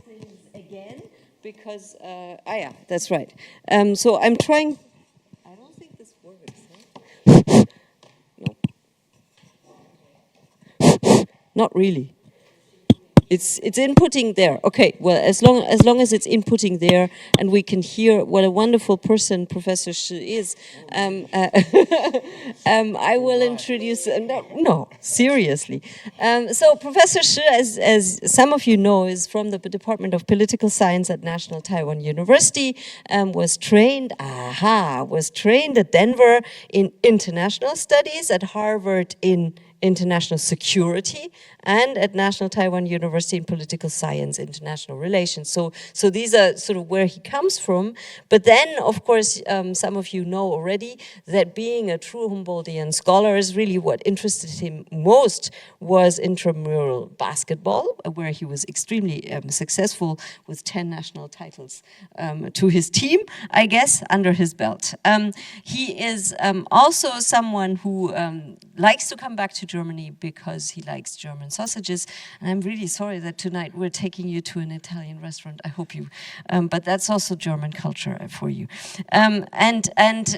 things again because, yeah, that's right. So I'm trying, I don't think this works. Huh? No. Not really. It's inputting there. Okay, well, as long as it's inputting there, and we can hear what a wonderful person Professor Chih is, I will introduce. No, seriously. So Professor Chih, as some of you know, is from the Department of Political Science at National Taiwan University. Was trained at Denver in international studies, at Harvard in international security, and at National Taiwan University in Political Science, International Relations. So these are sort of where he comes from. But then, of course, some of you know already that being a true Humboldtian scholar is really what interested him most was intramural basketball, where he was extremely successful with 10 national titles to his team, I guess, under his belt. He is also someone who likes to come back to Germany because he likes German sausages. And I'm really sorry that tonight we're taking you to an Italian restaurant. I hope you, but that's also German culture for you. And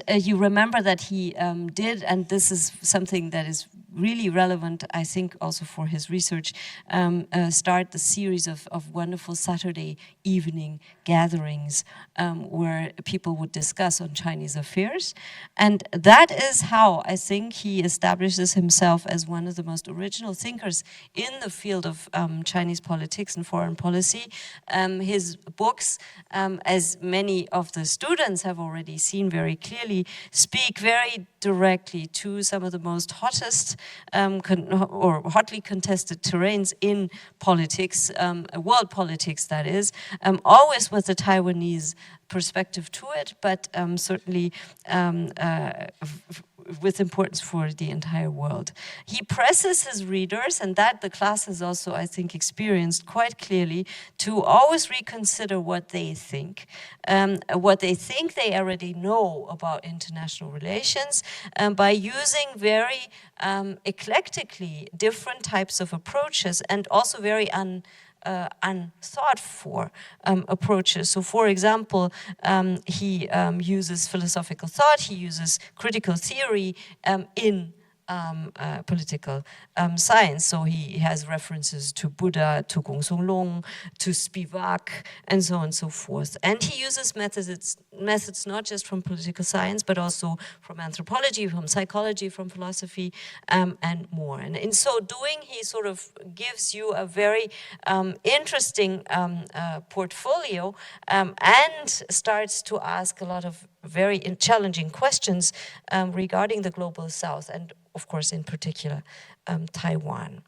you remember that he did, and this is something that is really relevant, I think, also for his research, start the series of wonderful Saturday evening gatherings where people would discuss on Chinese affairs. And that is how I think he establishes himself as one of the most original thinkers in the field of Chinese politics and foreign policy. His books, as many of the students have already seen very clearly, speak very directly to some of the most hottest or hotly contested terrains in politics, world politics that is, always with the Taiwanese perspective to it, but certainly with importance for the entire world. He presses his readers, and that the class has also, I think, experienced quite clearly, to always reconsider what they think they already know about international relations, by using very eclectically different types of approaches, and also very unthought for approaches. So for example, he uses philosophical thought, he uses critical theory in political science. So he has references to Buddha, to Gongsun Long, to Spivak, and so on and so forth. And he uses methods not just from political science, but also from anthropology, from psychology, from philosophy, and more. And in so doing, he sort of gives you a very interesting portfolio and starts to ask a lot of very challenging questions regarding the global South, and of course, in particular, Taiwan.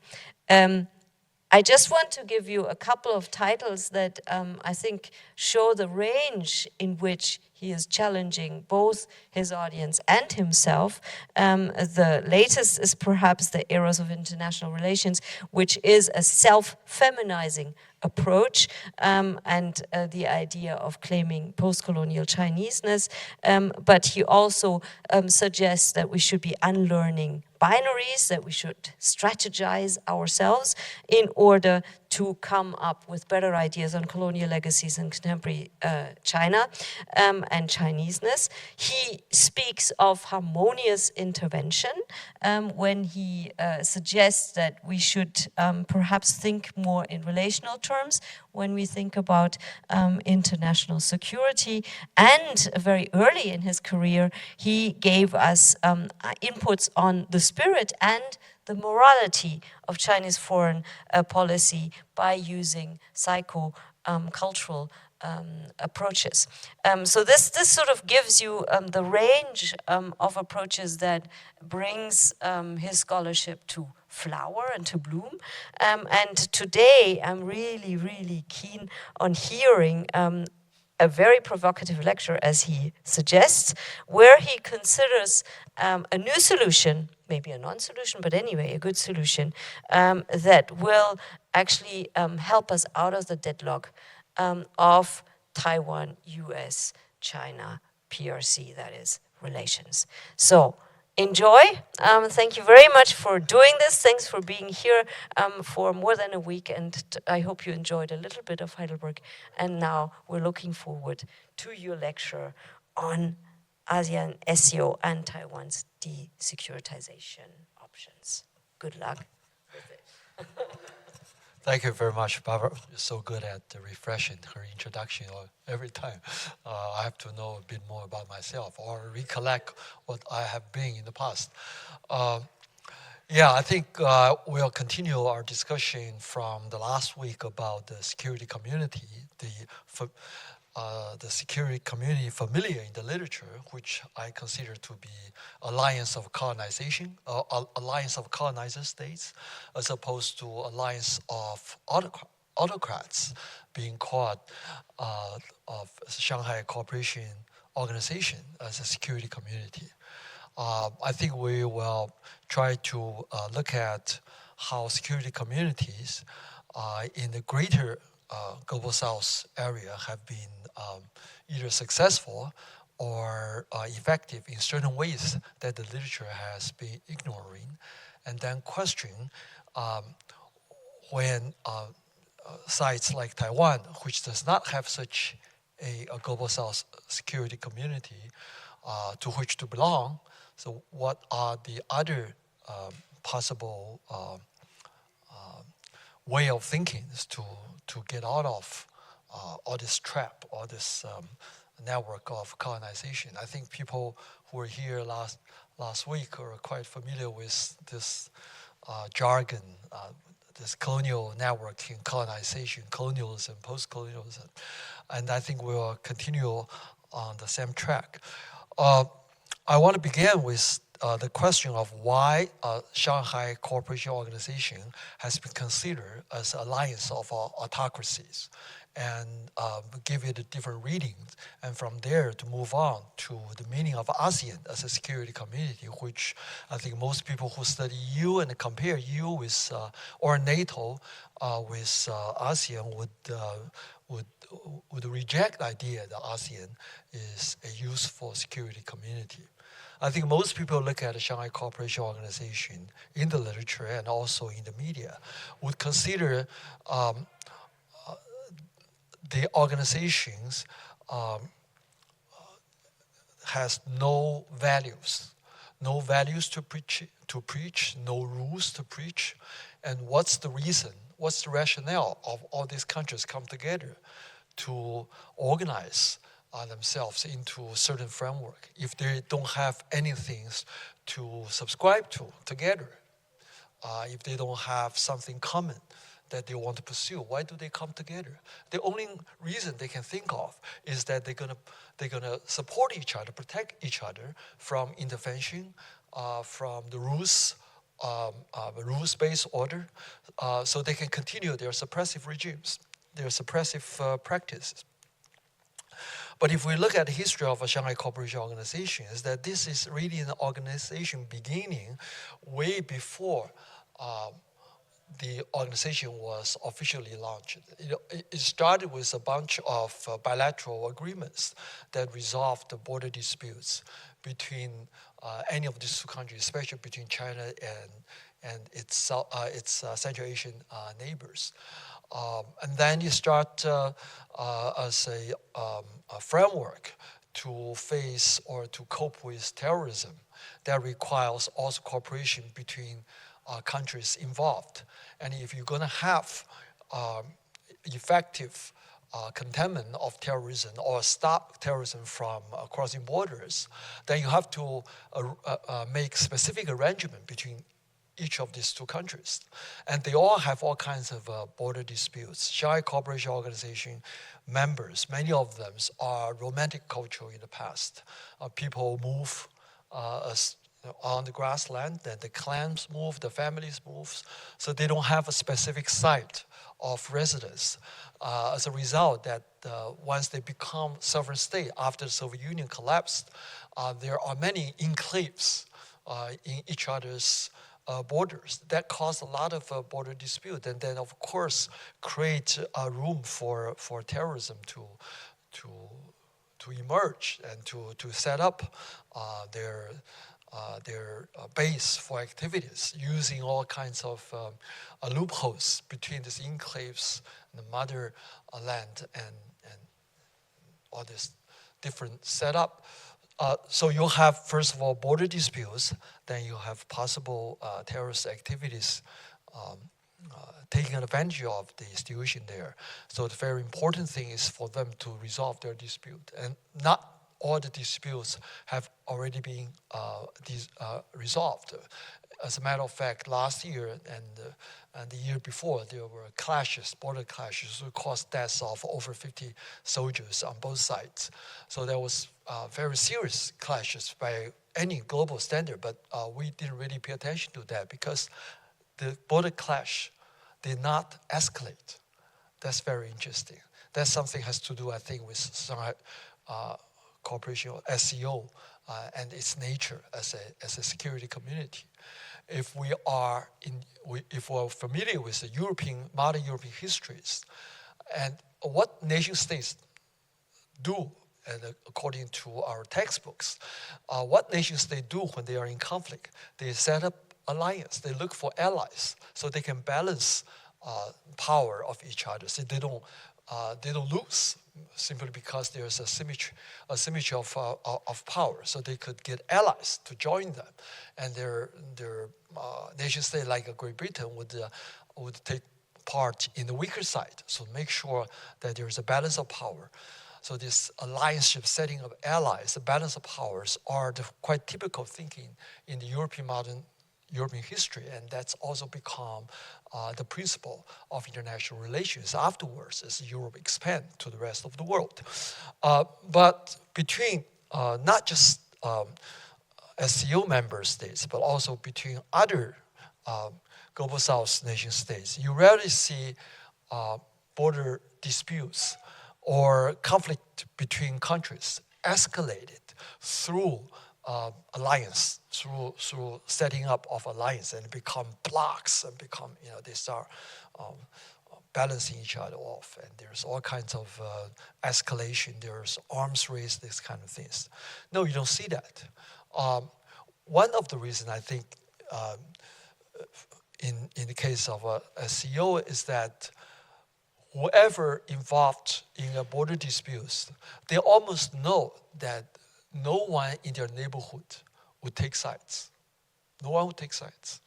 I just want to give you a couple of titles that I think show the range in which he is challenging both his audience and himself. The latest is perhaps The Eras of International Relations, which is a self-feminizing approach, and the idea of claiming post-colonial Chineseness. But he also suggests that we should be unlearning binaries, that we should strategize ourselves in order to come up with better ideas on colonial legacies in contemporary China and Chineseness. He speaks of harmonious intervention when he suggests that we should perhaps think more in relational terms when we think about international security. And very early in his career, he gave us inputs on the spirit and the morality of Chinese foreign policy by using psycho-cultural approaches. So this sort of gives you the range of approaches that brings his scholarship to flower and to bloom. And today I'm really, really keen on hearing a very provocative lecture, as he suggests, where he considers a new solution, maybe a non-solution, but anyway, a good solution, that will actually help us out of the deadlock of Taiwan, US, China, PRC, that is, relations. So enjoy. Thank you very much for doing this. Thanks for being here for more than a week, and I hope you enjoyed a little bit of Heidelberg. And now we're looking forward to your lecture on ASEAN SCO and Taiwan's desecuritization options. Good luck with it. Thank you very much, Barbara. You're so good at refreshing her introduction every time. I have to know a bit more about myself or recollect what I have been in the past. Yeah, I think we'll continue our discussion from the last week about the security community, the security community familiar in the literature, which I consider to be alliance of colonization, alliance of colonizer states, as opposed to alliance of autocrats being called of Shanghai Cooperation Organization as a security community. I think we will try to look at how security communities in the greater Global South area have been either successful or effective in certain ways that the literature has been ignoring, and then question when sites like Taiwan, which does not have such a Global South security community to which to belong, so what are the other possible way of thinking to get out of all this trap, all this network of colonization? I think people who were here last week are quite familiar with this jargon, this colonial network in colonization, colonialism, post-colonialism. And I think we will continue on the same track. I want to begin with the question of why Shanghai Cooperation Organization has been considered as an alliance of autocracies, and give it a different readings, and from there to move on to the meaning of ASEAN as a security community, which I think most people who study EU and compare EU with or NATO with ASEAN would reject the idea that ASEAN is a useful security community. I think most people look at the Shanghai Cooperation Organization in the literature and also in the media would consider the organizations has no values to preach, no rules to preach. And what's the reason? What's the rationale of all these countries come together to organize themselves into a certain framework if they don't have anything to subscribe to together? If they don't have something common that they want to pursue, why do they come together? The only reason they can think of is that they're gonna support each other, protect each other from intervention, from the rules-based order, so they can continue their suppressive regimes, their suppressive practices. But if we look at the history of a Shanghai Cooperation Organization, is that this is really an organization beginning way before the organization was officially launched. It started with a bunch of bilateral agreements that resolved the border disputes between any of these two countries, especially between China and its Central Asian neighbors. And then you start as a framework to face or to cope with terrorism that requires also cooperation between countries involved. And if you're going to have effective containment of terrorism or stop terrorism from crossing borders, then you have to make specific arrangement between each of these two countries. And they all have all kinds of border disputes. Shanghai Cooperation Organization members, many of them are romantic culture in the past. People move on the grassland, then the clans move, the families move, so they don't have a specific site of residence. As a result, that once they become sovereign state after the Soviet Union collapsed, there are many enclaves in each other's borders. That caused a lot of border dispute, and then of course create room for terrorism to emerge and to set up their their base for activities, using all kinds of loopholes between these enclaves and the motherland and all this different setup. So you'll have, first of all, border disputes, then you have possible terrorist activities taking advantage of the situation there. So the very important thing is for them to resolve their dispute. And not all the disputes have already been resolved. As a matter of fact, last year and the year before, there were clashes, border clashes, which caused deaths of over 50 soldiers on both sides. So there was very serious clashes by any global standard, but we didn't really pay attention to that because the border clash did not escalate. That's very interesting. That's something has to do, I think, with Shanghai Cooperation, or SCO, and its nature as a security community. If we are familiar with the modern European histories, and what nation states do, and according to our textbooks, what nation states do when they are in conflict, they set up alliance. They look for allies so they can balance power of each other. So they don't lose simply because there's a symmetry of power. So they could get allies to join them, and their nation state like Great Britain would take part in the weaker side. So make sure that there's a balance of power. So this alliance setting of allies, the balance of powers, are the quite typical thinking in the modern European history, and that's also become the principle of international relations afterwards as Europe expands to the rest of the world. But between not just SCO member states, but also between other Global South nation states, you rarely see border disputes or conflict between countries escalated through alliance, through setting up of alliance, and become blocks and become, they start balancing each other off, and there's all kinds of escalation, there's arms race, these kind of things. No, you don't see that. One of the reasons I think in the case of SCO is that whoever involved in a border disputes, they almost know that no one in their neighborhood would take sides. No one would take sides.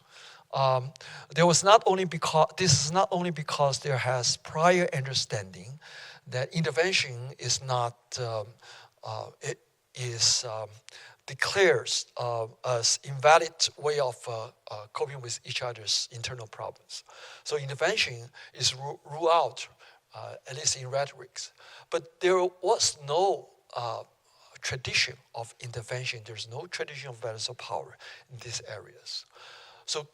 This is not only because there has prior understanding that intervention is not declares as invalid way of coping with each other's internal problems. So intervention is ruled out, at least in rhetorics. But there was no tradition of intervention. There's no tradition of balance of power in these areas. So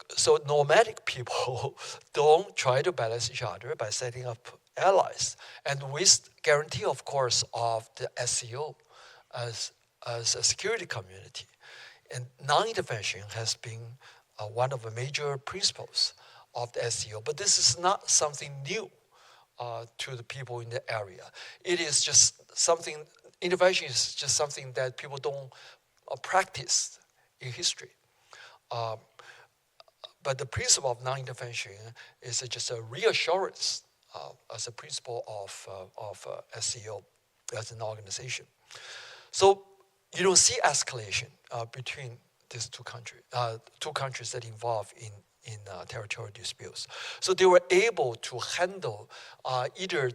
nomadic people don't try to balance each other by setting up allies, and with guarantee, of course, of the SCO as a security community. And non-intervention has been one of the major principles of the SCO. But this is not something new to the people in the area. It is just something. Intervention is just something that people don't practice in history. But the principle of non-intervention is just a reassurance as a principle of SCO as an organization. So you don't see escalation between these two countries that involve in territorial disputes. So they were able to handle either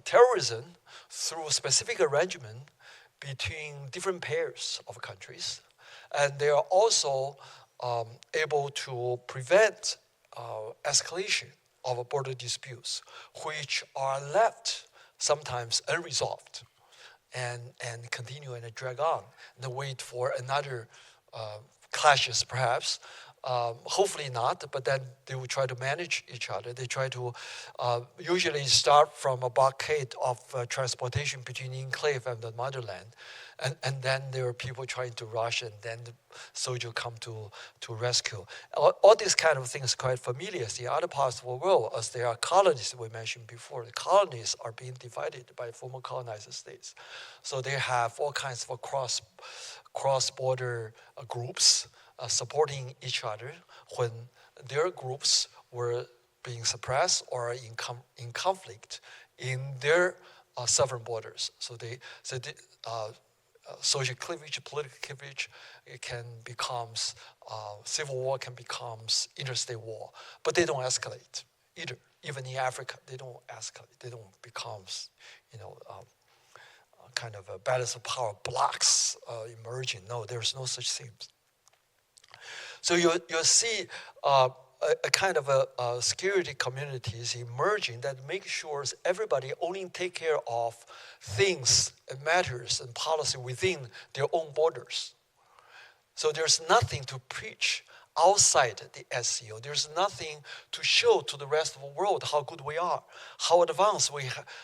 terrorism through a specific arrangement between different pairs of countries. And they are also able to prevent escalation of border disputes, which are left sometimes unresolved and continue and drag on and wait for another clashes perhaps Hopefully not, but then they will try to manage each other. They try to usually start from a blockade of transportation between enclave and the motherland. And then there are people trying to rush, and then the soldier come to rescue. All these kind of things quite familiar. The other parts of the world, as there are colonies we mentioned before, the colonies are being divided by former colonized states. So they have all kinds of cross-border groups supporting each other when their groups were being suppressed or in conflict in their southern borders. So social cleavage, political cleavage, it can becomes civil war can becomes interstate war, but they don't escalate either. Even in Africa, they don't escalate. They don't becomes, kind of a balance of power blocks emerging. No, there's no such thing. So you'll see a kind of a security communities emerging that make sure everybody only take care of things and matters and policy within their own borders. So there's nothing to preach outside the SCO. There's nothing to show to the rest of the world how good we are, how advanced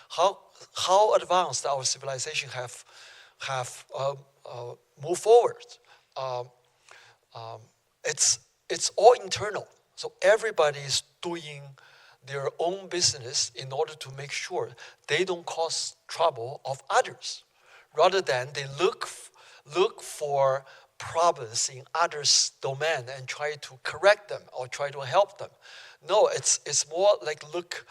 how advanced our civilization have moved forward. It's all internal. So everybody is doing their own business in order to make sure they don't cause trouble of others, rather than they look for problems in others' domain and try to correct them or try to help them. No, it's more like look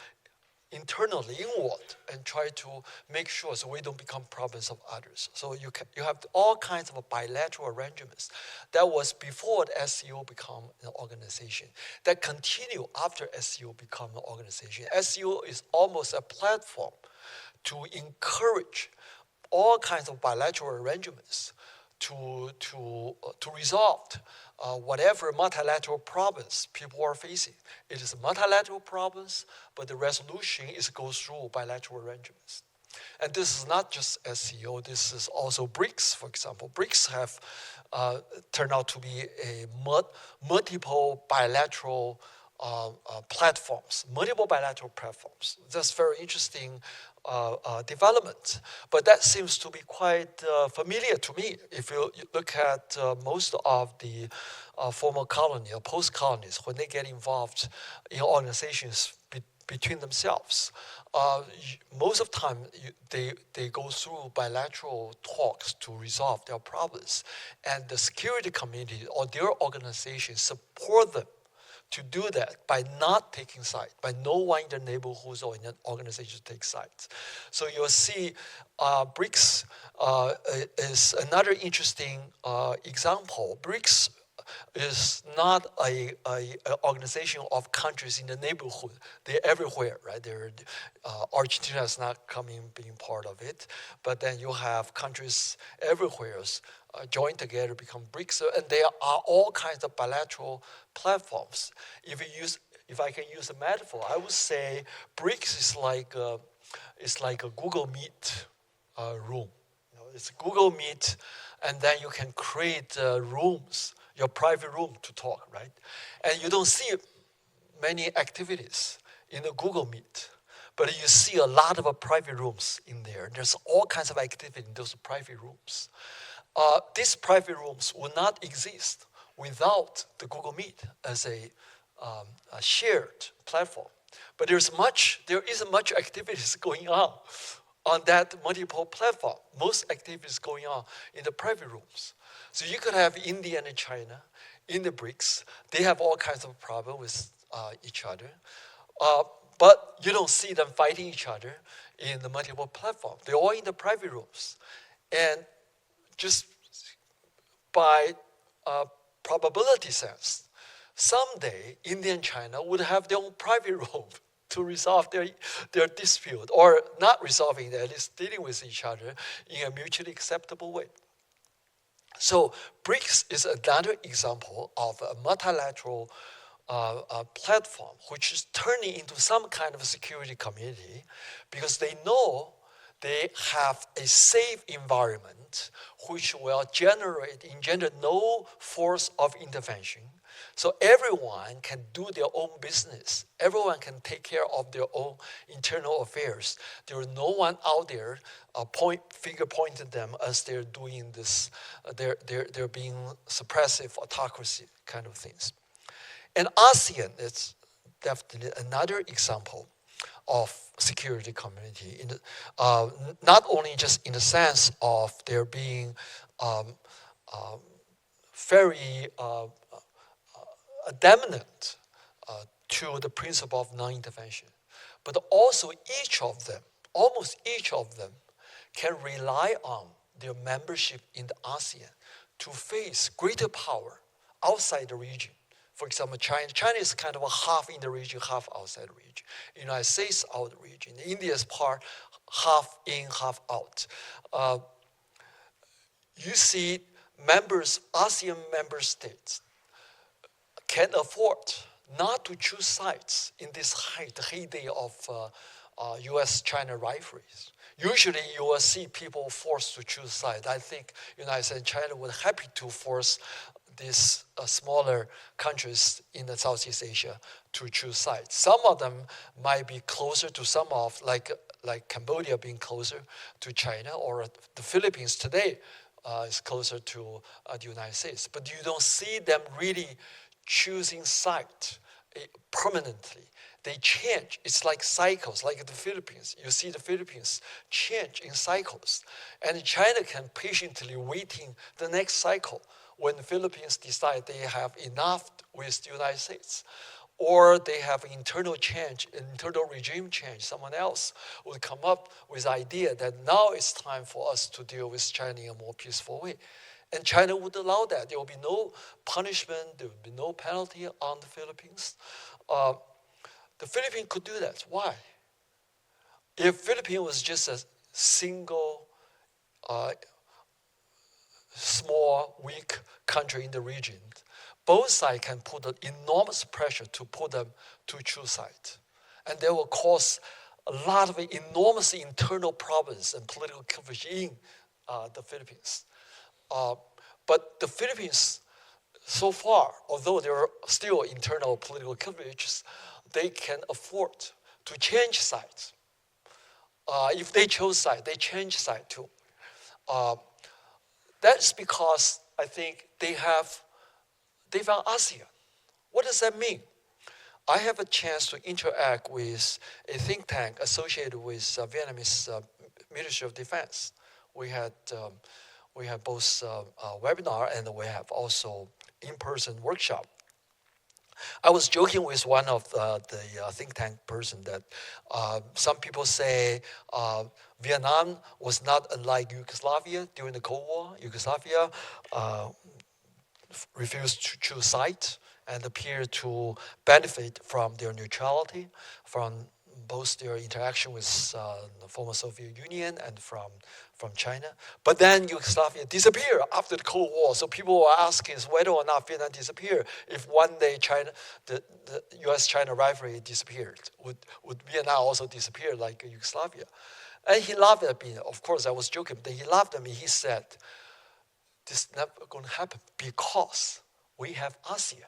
internally inward and try to make sure so we don't become problems of others. So you have all kinds of bilateral arrangements. That was before the SCO become an organization. That continue after SCO become an organization. SCO is almost a platform to encourage all kinds of bilateral arrangements to resolve whatever multilateral problems people are facing. It is a multilateral problems, but the resolution goes through bilateral arrangements. And this is not just SCO, this is also BRICS, for example. BRICS have turned out to be a multiple bilateral platforms. That's very interesting development. But that seems to be quite familiar to me. If you look at most of the former colony or post-colonies, when they get involved in organizations between themselves, most of the time they go through bilateral talks to resolve their problems. And the security community or their organization support them to do that by not taking sides, by no one in the neighborhoods or in an organization to take sides. So you'll see BRICS is another interesting example. BRICS is not an organization of countries in the neighborhood. They're everywhere, right? Argentina is not being part of it, but then you have countries everywhere join together, become BRICS, and there are all kinds of bilateral platforms. If I can use a metaphor, I would say BRICS is like a Google Meet room. It's Google Meet, and then you can create rooms, your private room to talk, right? And you don't see many activities in the Google Meet, but you see a lot of private rooms in there. There's all kinds of activity in those private rooms. These private rooms will not exist without the Google Meet as a shared platform. But there isn't much activities going on that multiple platform. Most activities going on in the private rooms. So you could have India and China in the BRICS. They have all kinds of problems with each other. But you don't see them fighting each other in the multiple platform. They're all in the private rooms. And just by probability sense, someday India and China would have their own private room to resolve their dispute, or not resolving it, at least dealing with each other in a mutually acceptable way. So BRICS is another example of a multilateral platform which is turning into some kind of a security community, because they know they have a safe environment which will engender no force of intervention. So everyone can do their own business. Everyone can take care of their own internal affairs. There is no one out there finger pointing them as they're doing this. They're being suppressive autocracy kind of things. And ASEAN is definitely another example of security community, not only just in the sense of there being very dominant to the principle of non-intervention, but also almost each of them, can rely on their membership in the ASEAN to face greater power outside the region. For example, China is kind of a half in the region, half outside the region. United States out of the region. India's part, half in, half out. You see ASEAN member states can afford not to choose sides in this heyday of US-China rivalries. Usually you will see people forced to choose sides. I think United States and China would happy to force these smaller countries in the Southeast Asia to choose sides. Some of them might be closer to some of, like Cambodia being closer to China, or the Philippines today is closer to the United States. But you don't see them really choosing side permanently. They change. It's like cycles, like the Philippines. You see the Philippines change in cycles. And China can patiently waiting the next cycle when the Philippines decide they have enough with the United States. Or they have internal change, internal regime change. Someone else would come up with the idea that now it's time for us to deal with China in a more peaceful way. And China would allow that. There will be no punishment, there will be no penalty on the Philippines. The Philippines could do that. Why? If Philippines was just a single, small, weak country in the region, both sides can put an enormous pressure to put them to choose sides. And they will cause a lot of enormous internal problems and political conflict in the Philippines. But the Philippines, so far, although there are still internal political conflicts, they can afford to change sides. If they chose side, they change side too. That's because I think they found ASEAN. What does that mean? I have a chance to interact with a think tank associated with Vietnamese Ministry of Defense. We had both webinar and we have also in-person workshop. I was joking with one of the think tank person that some people say Vietnam was not unlike Yugoslavia during the Cold War. Yugoslavia refused to choose sides and appeared to benefit from their neutrality, from both their interaction with the former Soviet Union and from China. But then Yugoslavia disappeared after the Cold War. So people were asking whether or not Vietnam disappeared. If one day the US-China rivalry disappeared, would Vietnam also disappear like Yugoslavia? And he laughed at me. Of course, I was joking, but he laughed at me. He said, this is never going to happen because we have ASEAN.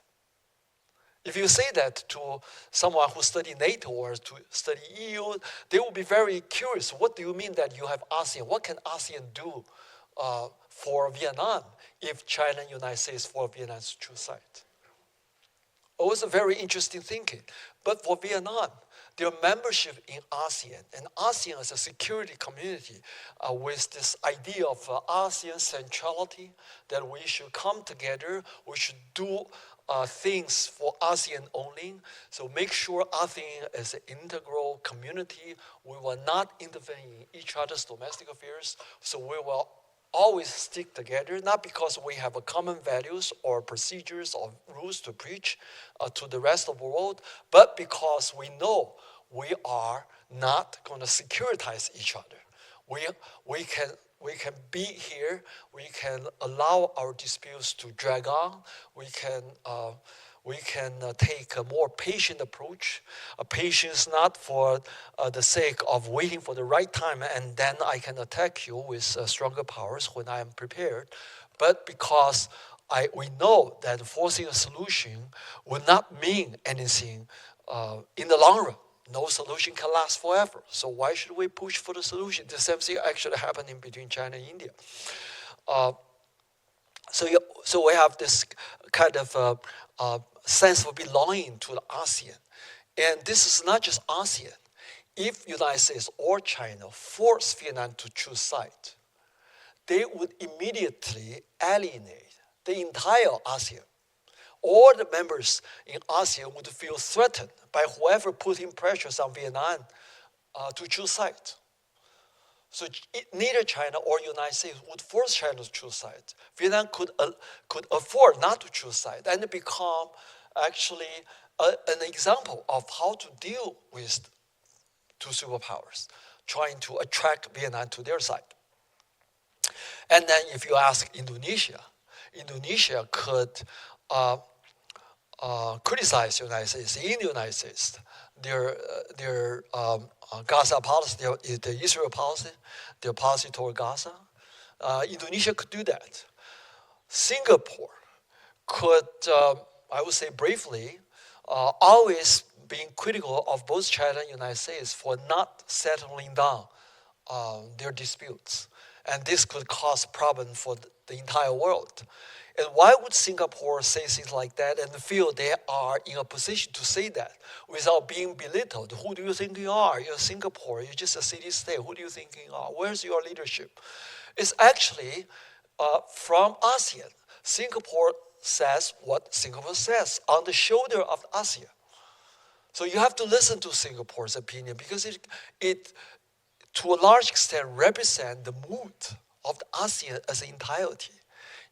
If you say that to someone who studied NATO or to study EU, they will be very curious. What do you mean that you have ASEAN? What can ASEAN do for Vietnam if China and United States for Vietnam to choose side? It was a very interesting thinking. But for Vietnam, their membership in ASEAN, and ASEAN as a security community with this idea of ASEAN centrality, that we should come together, we should do things for ASEAN only. So make sure ASEAN is an integral community. We will not intervene in each other's domestic affairs. So we will always stick together, not because we have a common values or procedures or rules to preach to the rest of the world, but because we know we are not going to securitize each other. We can be here. We can allow our disputes to drag on. We can We can take a more patient approach. Patience not for the sake of waiting for the right time and then I can attack you with stronger powers when I am prepared, but because we know that forcing a solution will not mean anything in the long run. No solution can last forever. So why should we push for the solution? The same thing actually happening between China and India. So we have this kind of sense of belonging to the ASEAN. And this is not just ASEAN. If United States or China force Vietnam to choose side, they would immediately alienate the entire ASEAN. All the members in ASEAN would feel threatened by whoever putting pressures on Vietnam to choose side. So neither China or United States would force China to choose sides. Vietnam could afford not to choose sides and become actually an example of how to deal with two superpowers, trying to attract Vietnam to their side. And then if you ask Indonesia, Indonesia could criticize the United States in the United States. Their Gaza policy, the Israel policy, their policy toward Gaza. Indonesia could do that. Singapore could, I would say bravely, always being critical of both China and United States for not settling down their disputes. And this could cause a problem for the entire world. And why would Singapore say things like that and feel they are in a position to say that without being belittled? Who do you think you are? You're Singapore, you're just a city-state. Who do you think you are? Where's your leadership? It's actually from ASEAN. Singapore says what Singapore says on the shoulder of ASEAN. So you have to listen to Singapore's opinion because it to a large extent represents the mood of the ASEAN as an entirety.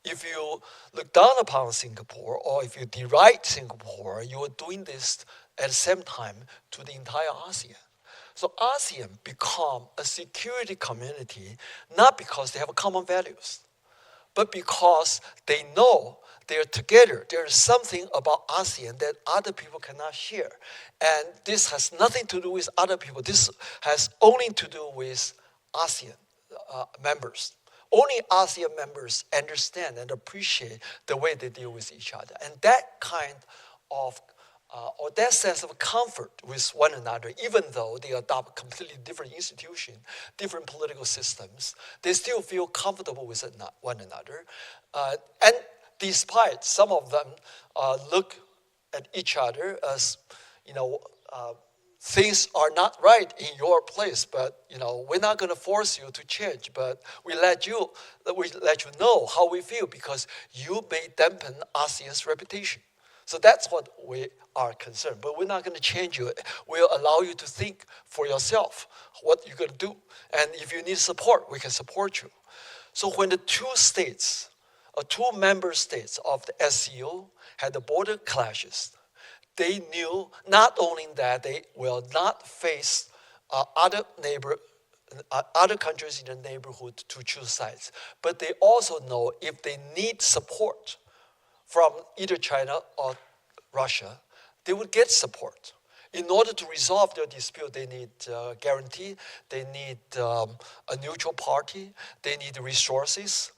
If you look down upon Singapore or if you deride Singapore, you are doing this at the same time to the entire ASEAN. So ASEAN become a security community not because they have common values, but because they know they're together. There is something about ASEAN that other people cannot share. And this has nothing to do with other people. This has only to do with ASEAN members. Only ASEAN members understand and appreciate the way they deal with each other. And that kind of, or that sense of comfort with one another, even though they adopt completely different institutions, different political systems, they still feel comfortable with one another. And despite some of them look at each other as, things are not right in your place, but we're not going to force you to change. But we let you know how we feel because you may dampen ASEAN's reputation. So that's what we are concerned. But we're not going to change you. We'll allow you to think for yourself what you're going to do. And if you need support, we can support you. So when the two member states of the SCO had the border clashes, they knew not only that they will not face other countries in the neighborhood to choose sides, but they also know if they need support from either China or Russia, they would get support. In order to resolve their dispute, they need guarantee, they need a neutral party, they need resources.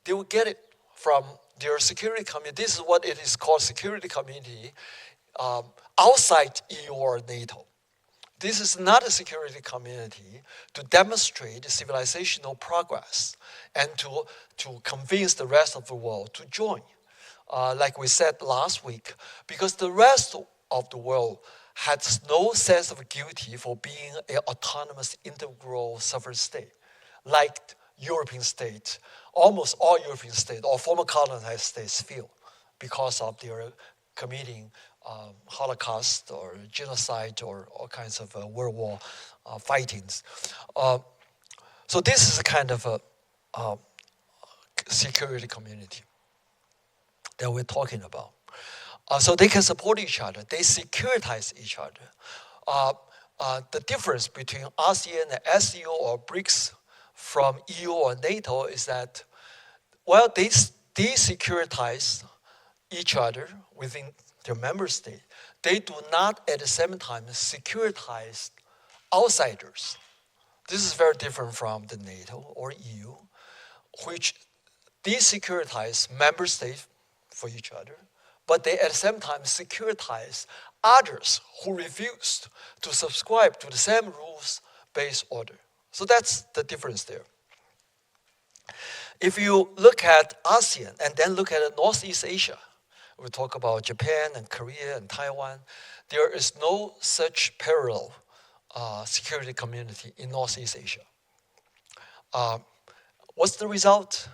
They will get it from their security community. This is what it is called, security community. Outside EU or NATO. This is not a security community to demonstrate civilizational progress and to convince the rest of the world to join. Like we said last week, because the rest of the world has no sense of guilty for being an autonomous, integral, sovereign state, like European states, almost all European states or former colonized states feel because of their committing Holocaust or genocide or all kinds of World War fightings. So this is a kind of a security community that we're talking about. So they can support each other. They securitize each other. The difference between ASEAN and SCO or BRICS from EU or NATO is that, well, they securitize each other within their member state, they do not at the same time securitize outsiders. This is very different from the NATO or EU, which desecuritize member states for each other, but they at the same time securitize others who refused to subscribe to the same rules-based order. So that's the difference there. If you look at ASEAN and then look at Northeast Asia, we talk about Japan and Korea and Taiwan, there is no such parallel security community in Northeast Asia. What's the result?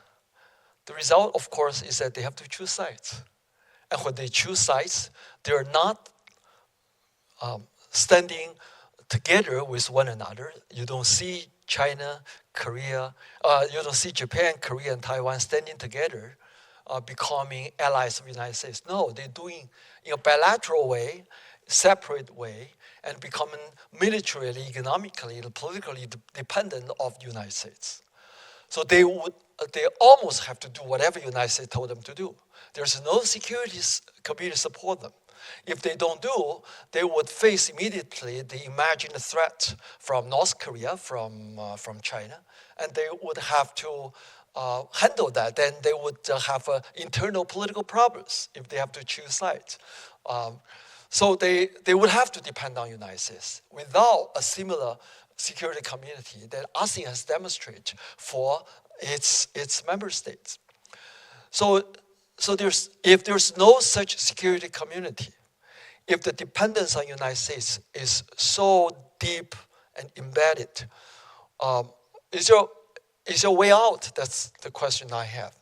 The result, of course, is that they have to choose sides. And when they choose sides, they're not standing together with one another. You don't see China, Korea, you don't see Japan, Korea, and Taiwan standing together, becoming allies of the United States. No, they're doing in a bilateral way, separate way, and becoming militarily, economically, and politically dependent of the United States. So they almost have to do whatever the United States told them to do. There's no security community support them. If they don't do, they would face immediately the imagined threat from North Korea, from China, and they would have to handle that. Then they would have internal political problems if they have to choose sides. So they would have to depend on the United States without a similar security community that ASEAN has demonstrated for its member states. So if there's no such security community, if the dependence on the United States is so deep and embedded, is there a way out? That's the question I have.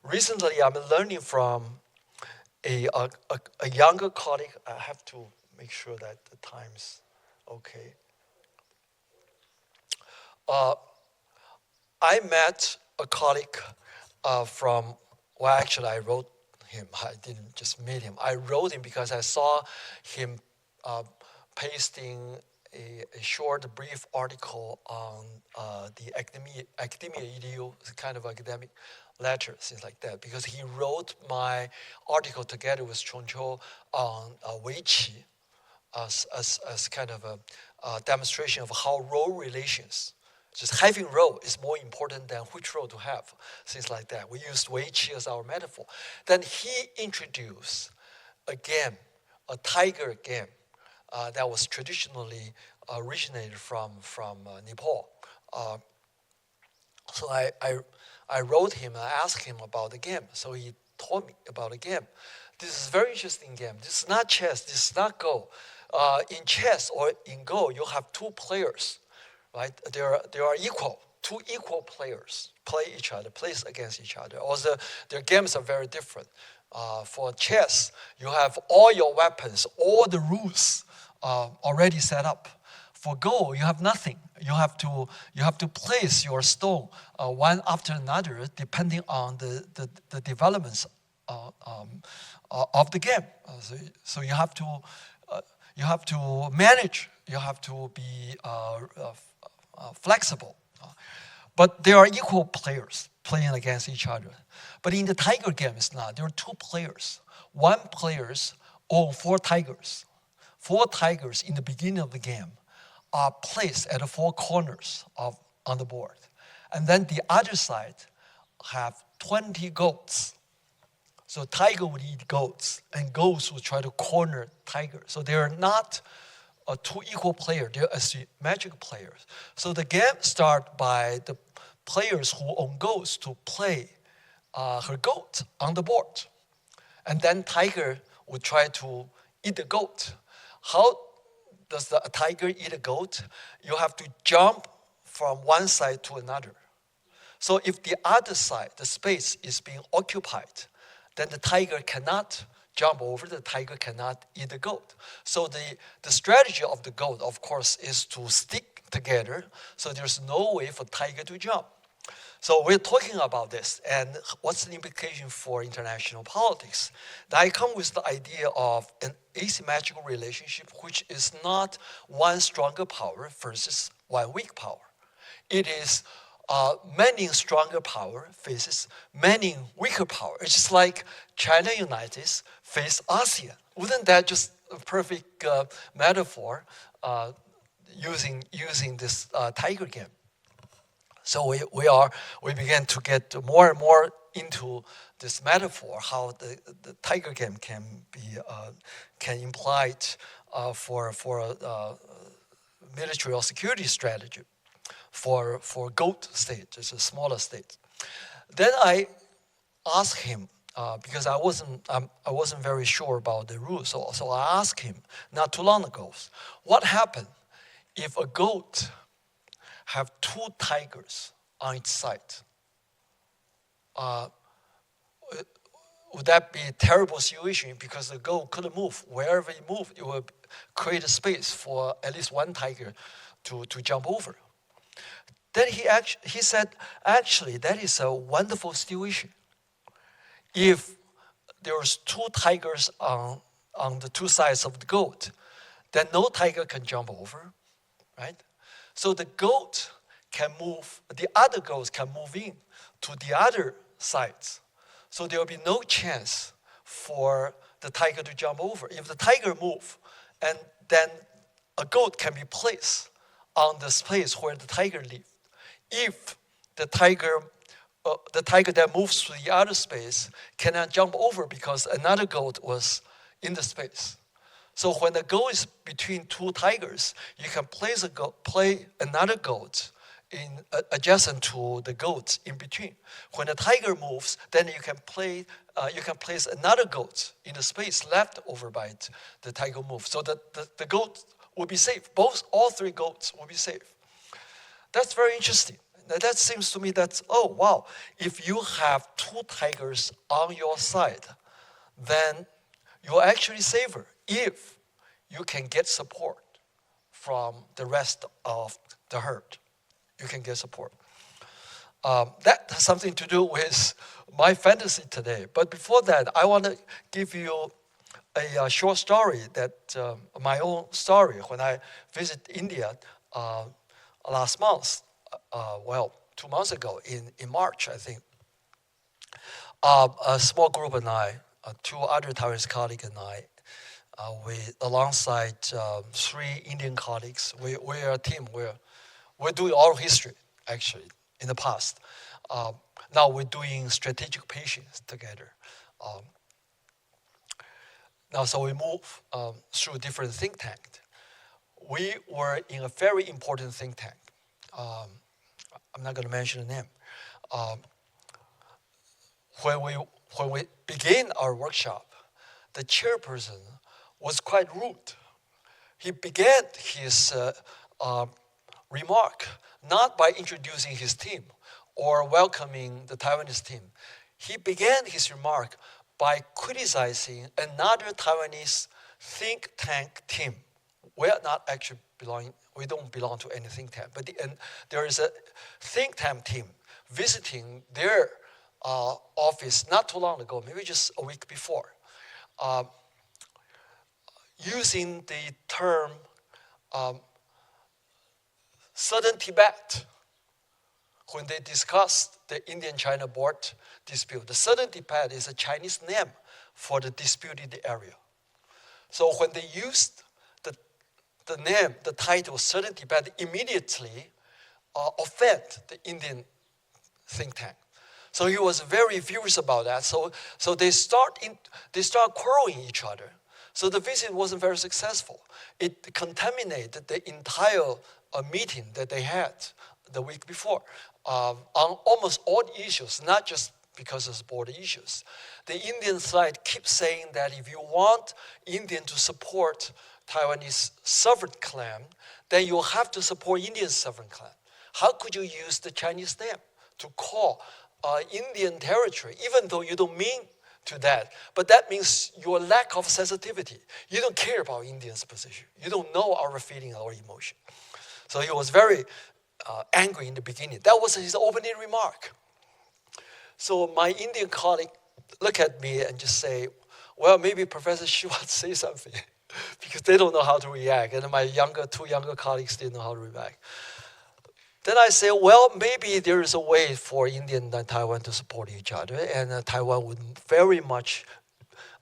Recently, I'm learning from a younger colleague. I have to make sure that the time's okay. I met a colleague from, well, actually I wrote him. I didn't just meet him. I wrote him because I saw him pasting a short, brief article on the academia edu, kind of academic letter, things like that, because he wrote my article together with Chongqiu on SHIH Chih as kind of a demonstration of how role relations, just having role is more important than which role to have, things like that. We used SHIH Chih as our metaphor. Then he introduced a game, a tiger game, that was traditionally originated from Nepal. So I wrote him and asked him about the game. So he told me about the game. This is a very interesting game. This is not chess. This is not Go. In chess or in Go, you have two players, right? They are equal. Two equal players play each other, plays against each other. Also, their games are very different. For chess, you have all your weapons, all the rules already set up. For Go, you have nothing. You have to place your stone one after another, depending on the developments of the game. So you have to manage. You have to be flexible. But there are equal players playing against each other. But in the tiger game, it's not. There are two players. One player owns 4 tigers. 4 tigers in the beginning of the game are placed at the 4 corners on the board. And then the other side have 20 goats. So tiger would eat goats, and goats would try to corner tiger. So they are not 2 equal players, they're asymmetric players. So the game starts by the players who own goats to play her goat on the board. And then tiger would try to eat the goat. How does the tiger eat a goat? You have to jump from one side to another. So if the other side, the space is being occupied, then the tiger cannot jump over, the tiger cannot eat the goat. So the strategy of the goat, of course, is to stick together, so there's no way for tiger to jump. So we're talking about this, and what's the implication for international politics? Now I come with the idea of an asymmetrical relationship, which is not one stronger power versus one weak power. It is many stronger power faces many weaker power. It's just like China United States face ASEAN. Wouldn't that just a perfect metaphor using this tiger game? So we began to get more and more into this metaphor, how the tiger game can imply for a military or security strategy for goat state, it's a smaller state. Then I asked him, because I wasn't very sure about the rules, so I asked him not too long ago, what happened if a goat have two tigers on its side? Would that be a terrible situation because the goat couldn't move? Wherever it moved, it would create a space for at least one tiger to jump over. Then he said, actually, that is a wonderful situation. If there was two tigers on the two sides of the goat, then no tiger can jump over, right? So the goat can move, the other goats can move in to the other sides. So there will be no chance for the tiger to jump over. If the tiger moves, and then a goat can be placed on the space where the tiger lives. If the tiger that moves to the other space cannot jump over because another goat was in the space. So when the goat is between two tigers, you can place another goat adjacent to the goat in between. When the tiger moves, then you can place another goat in the space left over by the tiger move, so that the goat will be safe. All three goats will be safe. That's very interesting. That seems to me that, oh wow, if you have two tigers on your side, then you're actually safer if you can get support from the rest of the herd. You can get support. That has something to do with my fantasy today. But before that, I want to give you a short story, my own story. When I visited India last month, 2 months ago, in March, I think, a small group and I, two other Taiwanese colleagues and I, alongside 3 Indian colleagues, we're a team. We're doing oral history, actually, in the past. Now we're doing strategic patience together. So we move through different think tanks. We were in a very important think tank. I'm not going to mention the name. When we began our workshop, the chairperson was quite rude. He began his remark not by introducing his team or welcoming the Taiwanese team. He began his remark by criticizing another Taiwanese think tank team. We are not actually we don't belong to any think tank, but there is a think tank team visiting their office not too long ago, maybe just a week before, using the term Southern Tibet when they discussed the Indian-China border dispute. The Southern Tibet is a Chinese name for the disputed area. So when they used the name, the title Southern Tibet, immediately offend the Indian think tank. So he was very furious about that. So they start quarreling each other. So the visit wasn't very successful. It contaminated the entire meeting that they had the week before on almost all issues, not just because of border issues. The Indian side keeps saying that if you want Indian to support Taiwanese sovereign claim, then you have to support Indian sovereign claim. How could you use the Chinese name to call Indian territory, even though you don't mean to that? But that means your lack of sensitivity. You don't care about Indians' position. You don't know our feeling or emotion. So he was very angry in the beginning. That was his opening remark. So my Indian colleague look at me and just say, well, maybe Professor Xu wants to say something because they don't know how to react. And my two younger colleagues didn't know how to react. then I say, well, maybe there is a way for India and Taiwan to support each other, and Taiwan would very much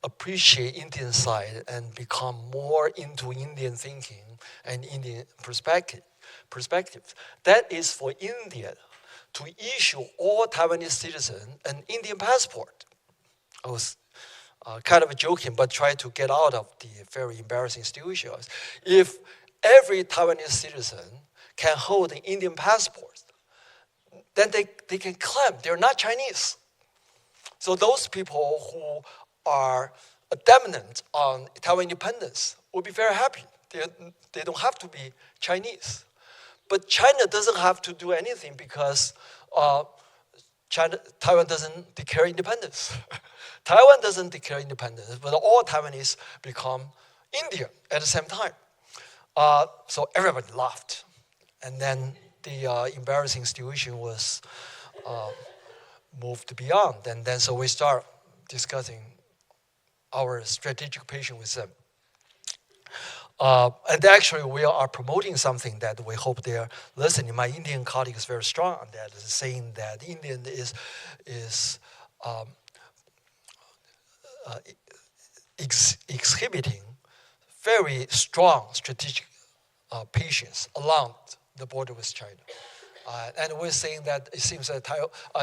appreciate Indian side and become more into Indian thinking and Indian perspective. That is for India to issue all Taiwanese citizens an Indian passport. I was kind of joking, but try to get out of the very embarrassing situation. If every Taiwanese citizen can hold an Indian passport, then they can claim they're not Chinese. So those people who are adamant on Taiwan independence will be very happy. They don't have to be Chinese. But China doesn't have to do anything because Taiwan doesn't declare independence. Taiwan doesn't declare independence, but all Taiwanese become Indian at the same time. So everybody laughed. And then the embarrassing situation was moved beyond. And then so we start discussing our strategic patience with them. And actually, we are promoting something that we hope they are listening. My Indian colleague is very strong on that, saying that Indian is exhibiting very strong strategic patience along the border with China. And we're saying that it seems that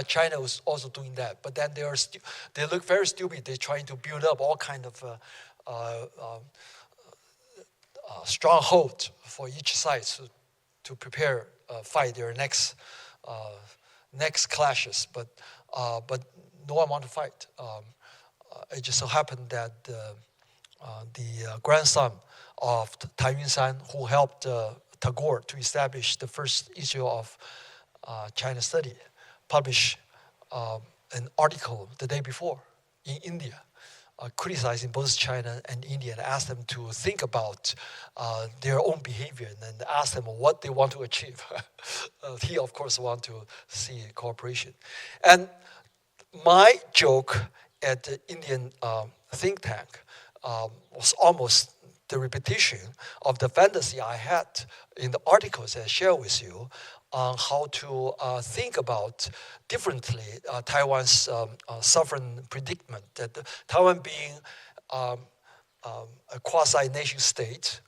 China was also doing that, but then they look very stupid. They're trying to build up all kind of stronghold for each side to prepare fight their next clashes. But no one want to fight. It just so happened that the grandson of Tai Yun-san, who helped Tagore to establish the first issue of China Study, published an article the day before in India, criticizing both China and India, and asked them to think about their own behavior and ask them what they want to achieve. He, of course, wants to see cooperation. And my joke at the Indian think tank was almost the repetition of the fantasy I had in the articles I share with you on how to think about differently Taiwan's sovereign predicament, that Taiwan being a quasi-nation state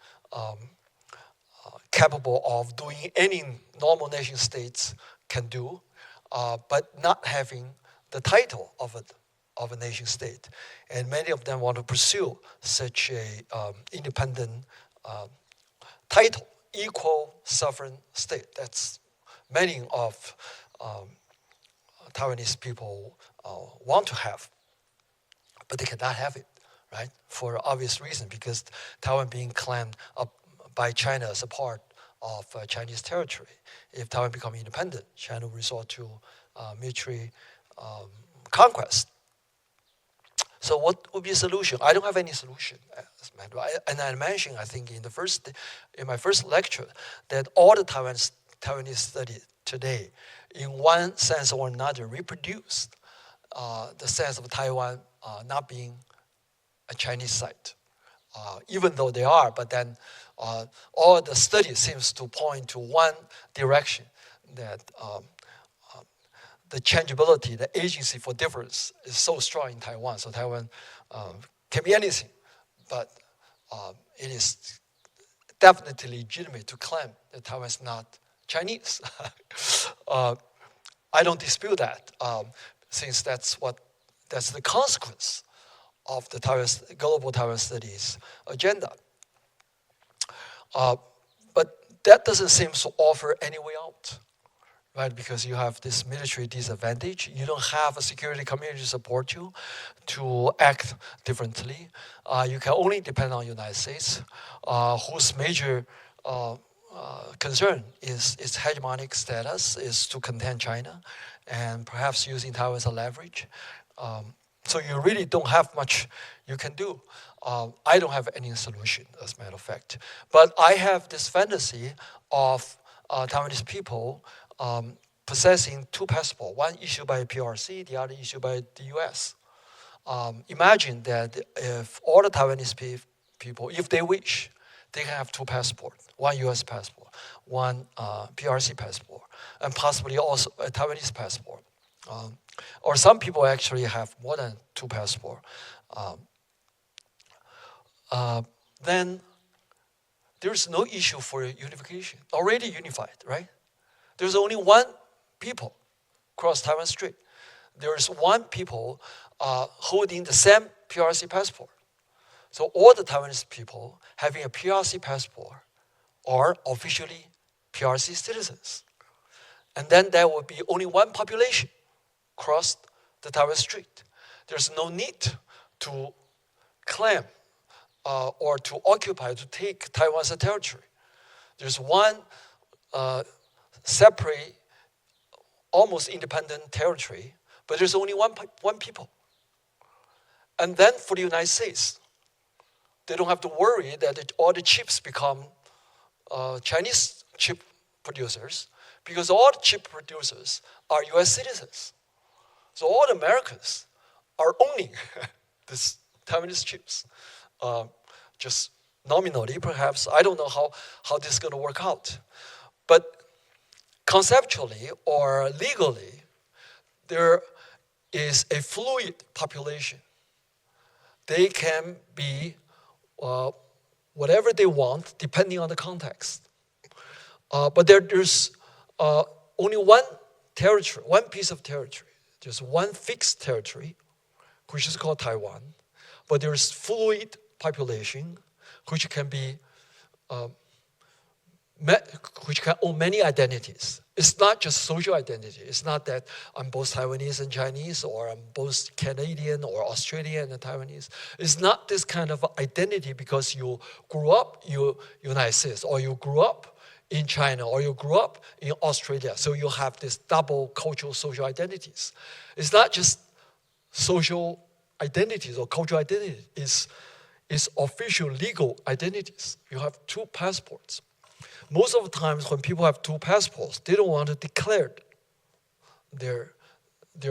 capable of doing any normal nation states can do, but not having the title of a nation state. And many of them want to pursue such a independent title, equal sovereign state. That's many of Taiwanese people want to have, but they cannot have it, right? For obvious reason, because Taiwan being claimed by China as a part of Chinese territory. If Taiwan becomes independent, China will resort to military conquest. So what would be a solution? I don't have any solution. And I mentioned, I think, in my first lecture, that all the Taiwanese study today, in one sense or another, reproduced the sense of Taiwan not being a Chinese site, even though they are. But then all the study seems to point to one direction, that the changeability, the agency for difference is so strong in Taiwan. So Taiwan can be anything, but it is definitely legitimate to claim that Taiwan is not Chinese. I don't dispute that, since that's the consequence of the global Taiwan studies agenda. But that doesn't seem to offer any way out, right? Because you have this military disadvantage. You don't have a security community to support you to act differently. You can only depend on the United States, whose major concern is its hegemonic status, is to contain China, and perhaps using Taiwan as a leverage. So you really don't have much you can do. I don't have any solution, as a matter of fact. But I have this fantasy of Taiwanese people possessing two passports, one issued by PRC, the other issued by the US. Imagine that if all the Taiwanese people, if they wish, they can have two passports, one US passport, one PRC passport, and possibly also a Taiwanese passport. Or some people actually have more than 2 passports. Then there's no issue for unification. Already unified, right? There's only one people across Taiwan Strait. There's one people holding the same PRC passport. So all the Taiwanese people having a PRC passport are officially PRC citizens. And then there will be only one population across the Taiwan Strait. There's no need to claim or to occupy, to take Taiwan as a territory. There's one separate, almost independent territory, but there's only one people. And then for the United States, they don't have to worry that all the chips become Chinese chip producers, because all the chip producers are US citizens. So all the Americans are owning this Taiwanese chips. Just nominally, perhaps. I don't know how this is going to work out. But conceptually or legally, there is a fluid population. They can be whatever they want, depending on the context. But there's only one territory, one piece of territory. There's one fixed territory, which is called Taiwan. But there's fluid population, which can be, which can own many identities. It's not just social identity. It's not that I'm both Taiwanese and Chinese, or I'm both Canadian or Australian and Taiwanese. It's not this kind of identity because you grew up in United States, or you grew up in China, or you grew up in Australia. So you have this double cultural social identities. It's not just social identities or cultural identities. It's official legal identities. You have 2 passports. Most of the times when people have 2 passports, they don't want to declare their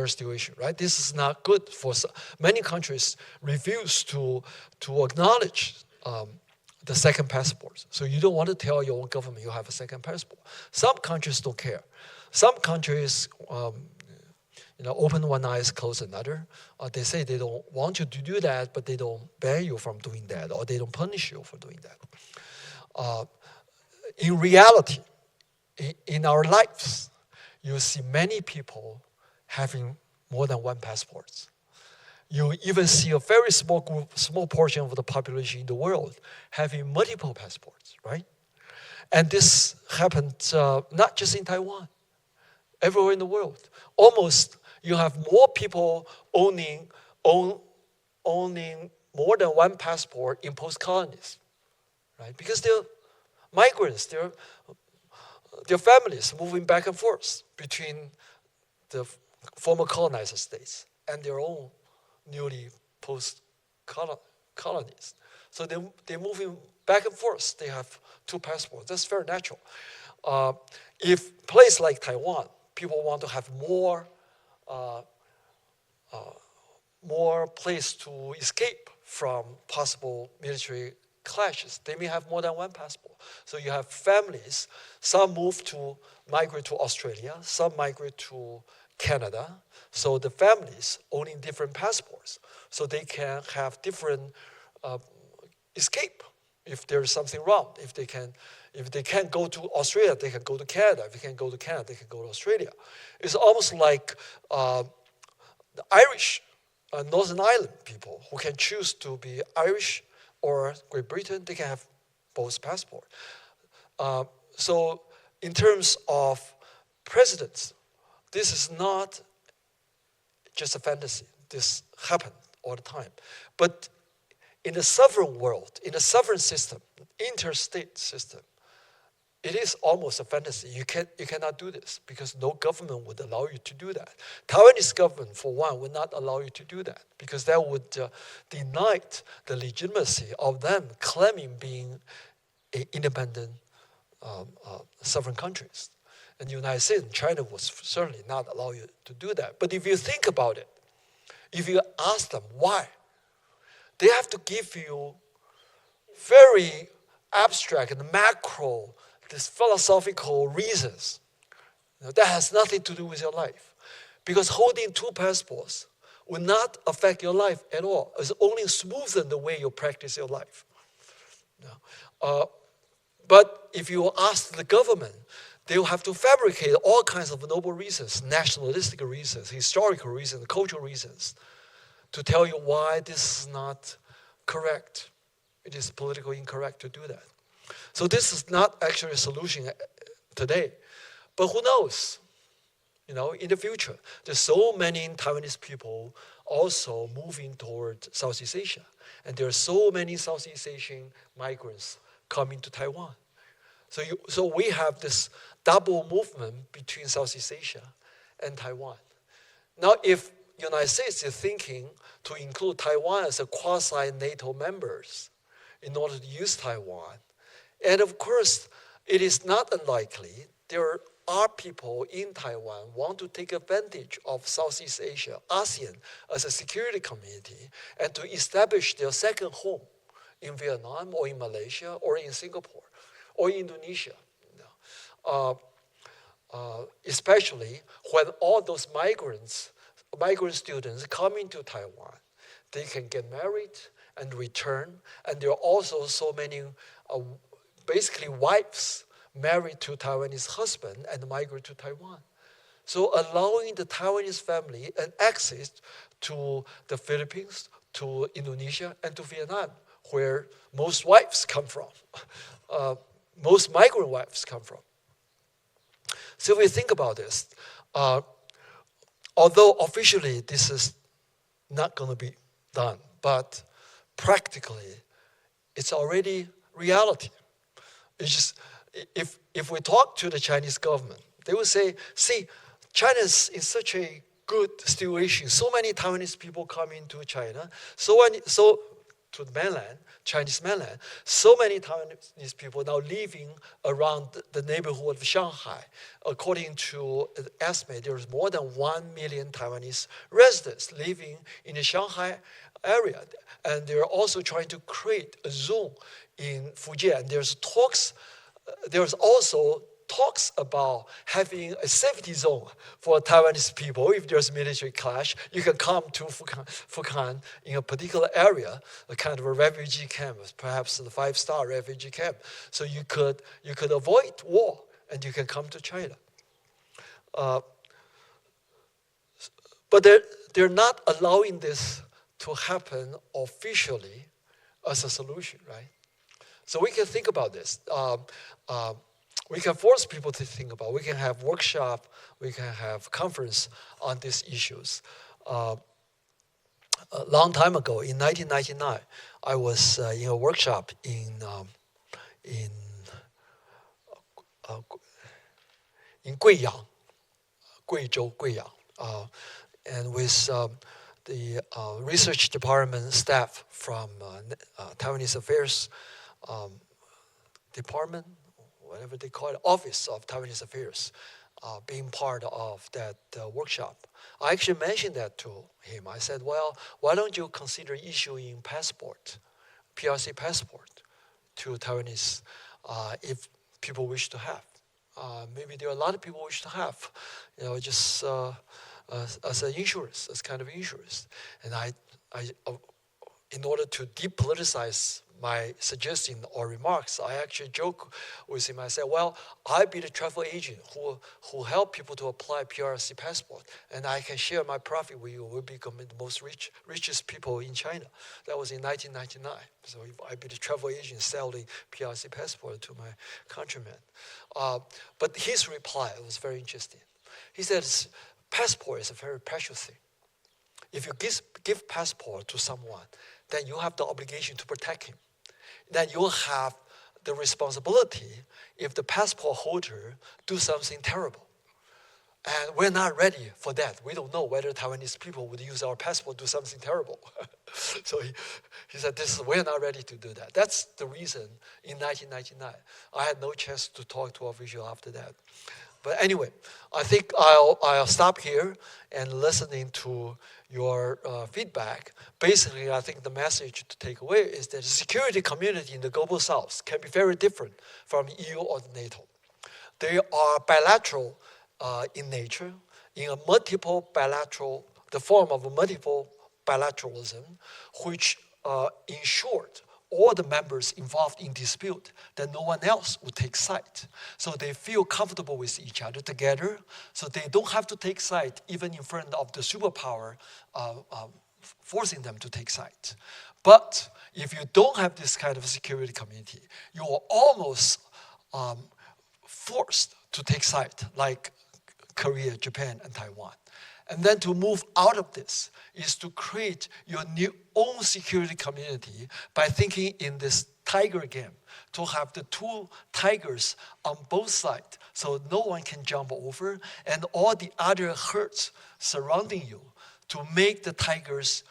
situation, right? This is not good for many countries. Refuse to acknowledge the second passport. So you don't want to tell your own government you have a second passport. Some countries don't care. Some countries open one eye, close another. They say they don't want you to do that, but they don't ban you from doing that, or they don't punish you for doing that. In reality, in our lives, you see many people having more than 1 passport. You even see a very small group, small portion of the population in the world having multiple passports, right? And this happened not just in Taiwan, everywhere in the world. Almost you have more people owning more than 1 passport in post-colonies, right? Because they're migrants, their families moving back and forth between the former colonizer states and their own newly post-colonies. So they're moving back and forth. They have 2 passports. That's very natural. If place like Taiwan, people want to have more place to escape from possible military clashes, they may have more than 1 passport. So you have families, some migrate to Australia, some migrate to Canada. So the families owning different passports, so they can have different escape if there is something wrong. If they can't go to Australia, they can go to Canada. If they can't go to Canada, they can go to Australia. It's almost like the Irish, Northern Ireland people who can choose to be Irish or Great Britain. They can have both passports. So in terms of presidents, this is not just a fantasy. This happens all the time. But in a sovereign world, in a sovereign system, interstate system, it is almost a fantasy. You cannot do this because no government would allow you to do that. Taiwanese government, for one, would not allow you to do that because that would deny the legitimacy of them claiming being independent sovereign countries. And the United States and China would certainly not allow you to do that. But if you think about it, if you ask them why, they have to give you very abstract and macro these philosophical reasons. That has nothing to do with your life. Because holding two passports will not affect your life at all. It's only smoothen the way you practice your life. But if you ask the government, they will have to fabricate all kinds of noble reasons, nationalistic reasons, historical reasons, cultural reasons, to tell you why this is not correct. It is politically incorrect to do that. So this is not actually a solution today. But who knows? In the future, there's so many Taiwanese people also moving toward Southeast Asia. And there are so many Southeast Asian migrants coming to Taiwan. So we have this double movement between Southeast Asia and Taiwan. Now, if the United States is thinking to include Taiwan as a quasi-NATO members in order to use Taiwan, and of course, it is not unlikely there are people in Taiwan want to take advantage of Southeast Asia, ASEAN, as a security community, and to establish their second home in Vietnam or in Malaysia or in Singapore or Indonesia. Especially when all those migrant students come into Taiwan, they can get married and return, and there are also so many basically wives married to Taiwanese husband and migrate to Taiwan. So allowing the Taiwanese family an access to the Philippines, to Indonesia, and to Vietnam, where most wives come from, most migrant wives come from. So if we think about this, although officially this is not going to be done, but practically it's already reality. It's just, if we talk to the Chinese government, they will say, see, China is in such a good situation. So many Taiwanese people come into China. So to the mainland, Chinese mainland, so many Taiwanese people now living around the neighborhood of Shanghai. According to the estimate, there's more than 1 million Taiwanese residents living in the Shanghai area. And they're also trying to create a zone in Fujian. There's also talks about having a safety zone for Taiwanese people. If there's military clash, you can come to Fukan in a particular area, a kind of a refugee camp, perhaps the 5-star refugee camp. So you could avoid war and you can come to China. But they're not allowing this to happen officially as a solution, right? So we can think about this. We can force people to think about. We can have workshop. We can have conference on these issues. A long time ago, in 1999, I was in a workshop in Guiyang, Guizhou, Guiyang, and with the research department staff from Taiwanese Affairs Department, whatever they call it, Office of Taiwanese Affairs, being part of that workshop. I actually mentioned that to him. I said, well, why don't you consider issuing passport, PRC passport, to Taiwanese if people wish to have. Maybe there are a lot of people wish to have, just as an insurance, as kind of insurance. And I in order to depoliticize my suggestion or remarks, I actually joke with him. I said, well, I'll be the travel agent who help people to apply PRC passport, and I can share my profit with you. We'll become the most richest people in China. That was in 1999. So I'll be the travel agent selling PRC passport to my countrymen. But his reply was very interesting. He said, passport is a very precious thing. If you give passport to someone, then you have the obligation to protect him. Then you have the responsibility if the passport holder do something terrible. And we're not ready for that. We don't know whether Taiwanese people would use our passport to do something terrible. So he said, we're not ready to do that. That's the reason in 1999. I had no chance to talk to official after that. But anyway, I think I'll stop here and listening to your feedback. Basically, I think the message to take away is that the security community in the global south can be very different from EU or NATO. They are bilateral in nature, in a multiple bilateral, the form of a multiple bilateralism, which ensured all the members involved in dispute that no one else would take side. So they feel comfortable with each other together, so they don't have to take side even in front of the superpower forcing them to take side. But if you don't have this kind of security community, you are almost forced to take side, like Korea, Japan, and Taiwan. And then to move out of this is to create your own security community by thinking in this tiger game, to have the two tigers on both sides so no one can jump over, and all the other herds surrounding you to make the tigers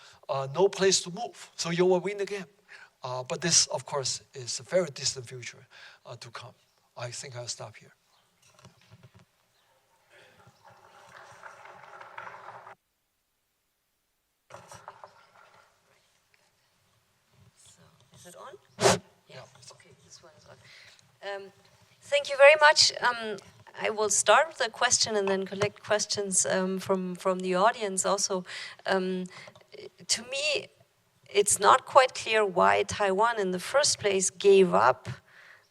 no place to move. So you will win the game. But this, of course, is a very distant future to come. I think I'll stop here. Is it on? Yeah. Okay, this one is on. Thank you very much. I will start with a question and then collect questions from the audience also. To me, it's not quite clear why Taiwan in the first place gave up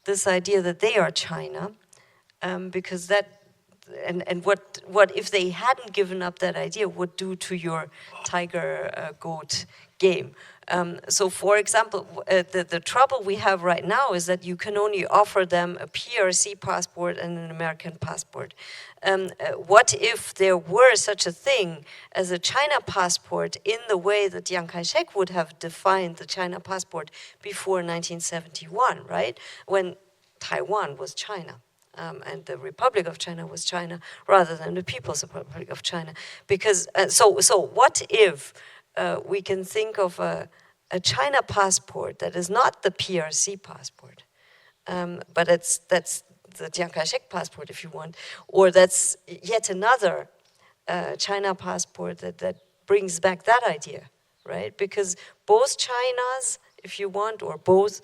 this idea that they are China, because that, and what if they hadn't given up that idea would do to your tiger-goat game. So for example, the trouble we have right now is that you can only offer them a PRC passport and an American passport. What if there were such a thing as a China passport in the way that Chiang Kai-shek would have defined the China passport before 1971, right? When Taiwan was China. And the Republic of China was China rather than the People's Republic of China. Because, so what if we can think of a China passport that is not the PRC passport, but that's the Chiang Kai-shek passport, if you want, or that's yet another China passport that brings back that idea, right? Because both Chinas, if you want, or both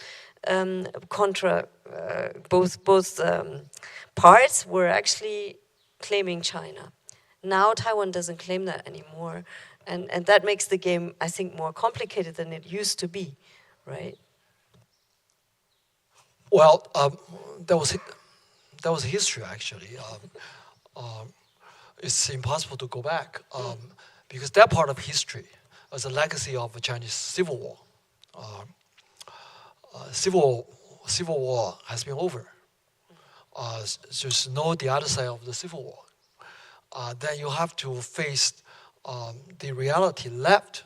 parts were actually claiming China. Now Taiwan doesn't claim that anymore. And that makes the game, I think, more complicated than it used to be, right? Well, that was history, actually. It's impossible to go back because that part of history is a legacy of the Chinese Civil War. Civil War has been over. Just know the other side of the Civil War. Then you have to face the reality left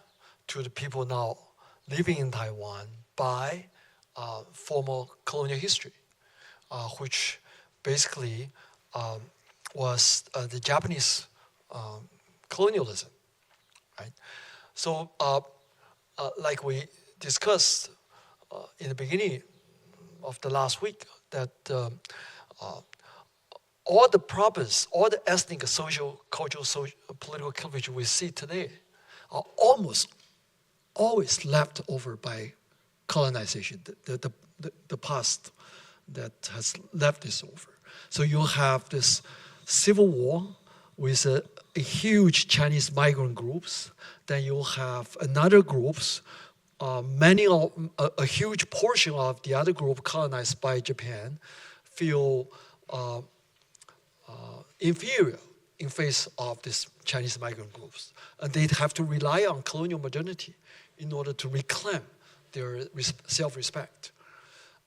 to the people now living in Taiwan by former colonial history, which basically was the Japanese colonialism, right? So, like we discussed in the beginning of the last week, that all the problems, all the ethnic, social, cultural, political coverage we see today are almost always left over by colonization, the past that has left this over. So you have this civil war with a huge Chinese migrant groups. Then you have another groups, a huge portion of the other group colonized by Japan feel inferior in face of these Chinese migrant groups. And they have to rely on colonial modernity in order to reclaim their self-respect.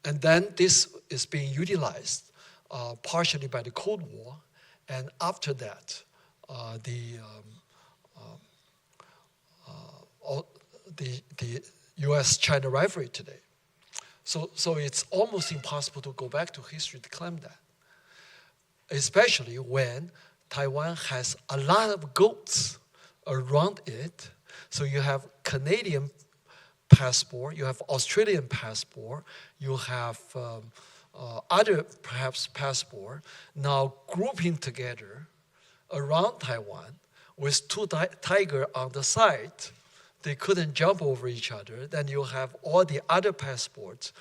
And then this is being utilized partially by the Cold War, and after that, the U.S.-China rivalry today. So it's almost impossible to go back to history to claim that, especially when Taiwan has a lot of goats around it. So you have Canadian passport, you have Australian passport, you have other perhaps passport now grouping together around Taiwan with two tiger on the side. They couldn't jump over each other. Then you have all the other passports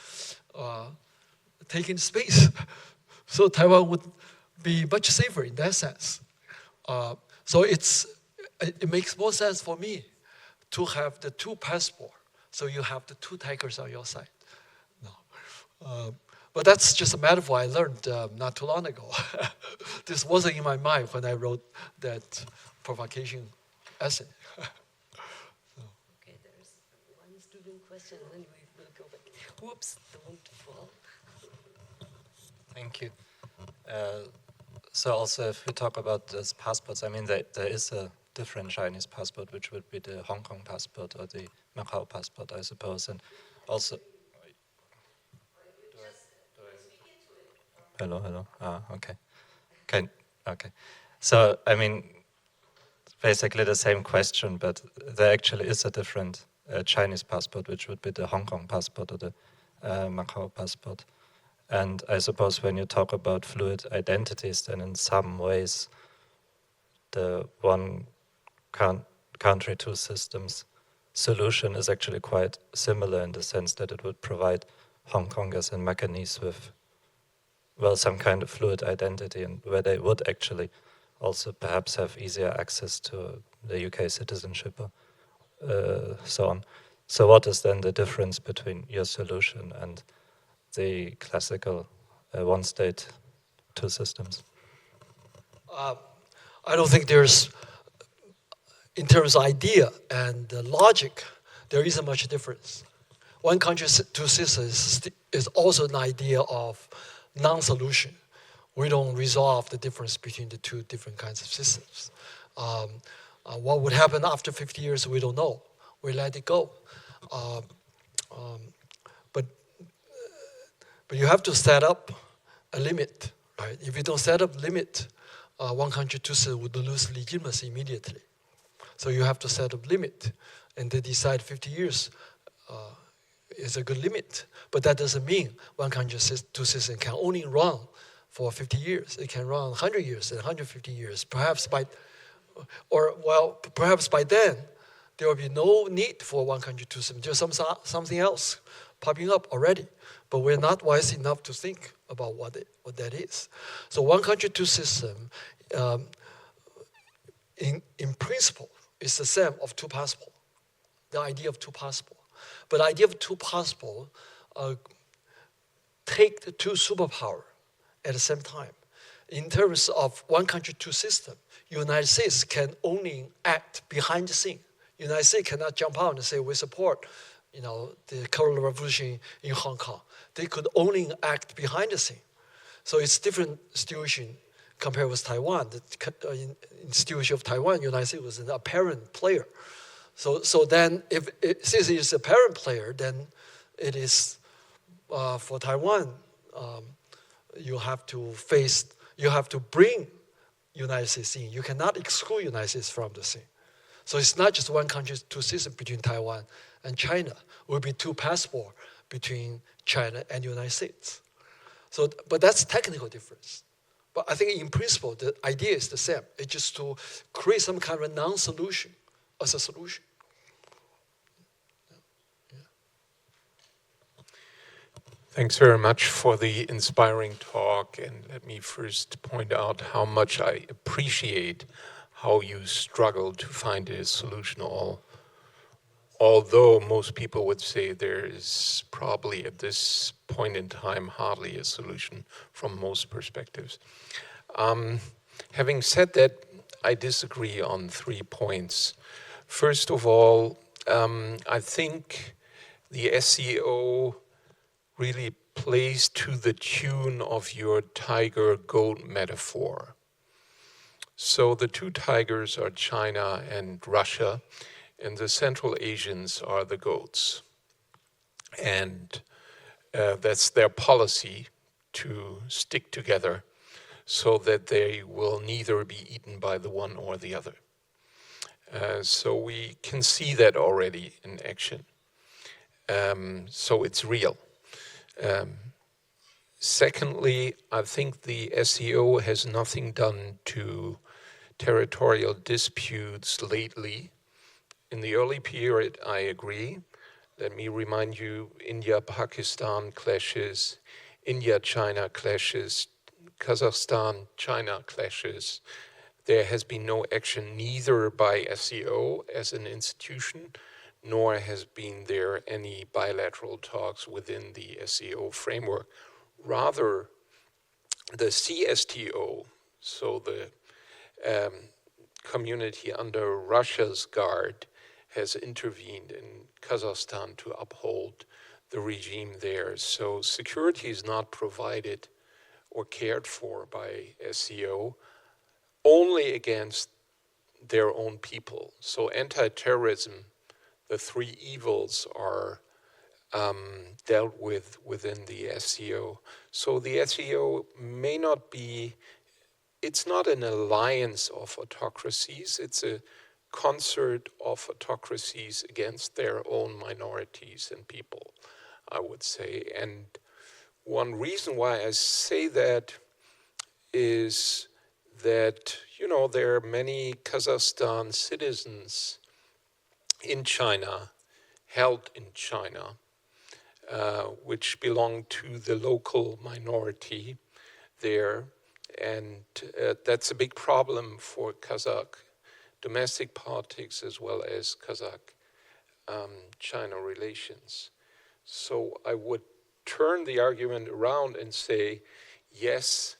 taking space. So Taiwan would be much safer in that sense. So it makes more sense for me to have the two passports. So you have the two tigers on your side. No. But that's just a metaphor I learned not too long ago. This wasn't in my mind when I wrote that provocation essay. Okay, there's one student question, and then we will go back. Whoops, don't fall. Thank you. So also, if we talk about these passports, I mean, there is a different Chinese passport, which would be the Hong Kong passport or the Macau passport, I suppose, and also. Hello. Okay. Okay. So, I mean, basically the same question, but there actually is a different Chinese passport, which would be the Hong Kong passport or the Macau passport. And I suppose when you talk about fluid identities, then in some ways, the one country, two systems solution is actually quite similar in the sense that it would provide Hong Kongers and Macanese with, well, some kind of fluid identity, and where they would actually also perhaps have easier access to the UK citizenship or so on. So what is then the difference between your solution and the classical one state, two systems? I don't think there's, in terms of idea and logic, there isn't much difference. One country, two systems is also an idea of non-solution. We don't resolve the difference between the two different kinds of systems. What would happen after 50 years, we don't know. We let it go. But you have to set up a limit, right? If you don't set up limit, one country, two systems would lose legitimacy immediately. So you have to set up limit, and they decide 50 years is a good limit. But that doesn't mean one country, two systems can only run for 50 years. It can run 100 years and 150 years. Perhaps by then, there will be no need for one country, two systems. There's something else popping up already. But we're not wise enough to think about what that is. So one country, two system, in principle, is the same of two passport. The idea of two passport. But the idea of two passport take the two superpower at the same time. In terms of one country, two system, United States can only act behind the scene. United States cannot jump out and say we support, the Cultural Revolution in Hong Kong. They could only act behind the scene. So it's different situation compared with Taiwan. In the situation of Taiwan, United States was an apparent player. So then, since it is a apparent player, then it is for Taiwan. You have to bring United States in. You cannot exclude United States from the scene. So it's not just one country, two systems between Taiwan and China. It will be two passports between China and the United States. So, but that's technical difference. But I think in principle, the idea is the same. It's just to create some kind of a non-solution as a solution. Yeah. Thanks very much for the inspiring talk. And let me first point out how much I appreciate how you struggle to find a solution. Although most people would say there is probably at this point in time hardly a solution from most perspectives. Having said that, I disagree on 3 points. First of all, I think the SCO really plays to the tune of your tiger-goat metaphor. So the two tigers are China and Russia, and the Central Asians are the goats. And that's their policy to stick together so that they will neither be eaten by the one or the other. So we can see that already in action. So it's real. Secondly, I think the SCO has nothing done to territorial disputes lately. In the early period, I agree. Let me remind you, India-Pakistan clashes, India-China clashes, Kazakhstan-China clashes. There has been no action neither by SCO as an institution, nor has been there any bilateral talks within the SCO framework. Rather, the CSTO, so the community under Russia's guard, has intervened in Kazakhstan to uphold the regime there. So security is not provided or cared for by SCO, only against their own people. So anti-terrorism, the three evils are dealt with within the SCO. So the SCO may not be, it's not an alliance of autocracies, it's a concert of autocracies against their own minorities and people, I would say. And one reason why I say that is that, you know, there are many Kazakhstan citizens in China, held in China, which belong to the local minority there. And that's a big problem for Kazakh domestic politics as well as Kazakh-China relations. So I would turn the argument around and say, yes,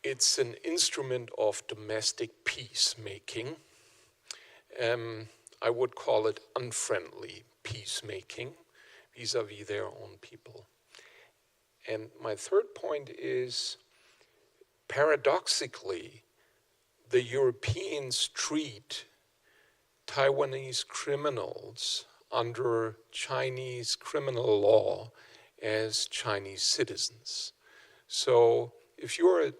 it's an instrument of domestic peacemaking. I would call it unfriendly peacemaking vis-a-vis their own people. And my third point is, paradoxically, the Europeans treat Taiwanese criminals under Chinese criminal law as Chinese citizens. So if you're a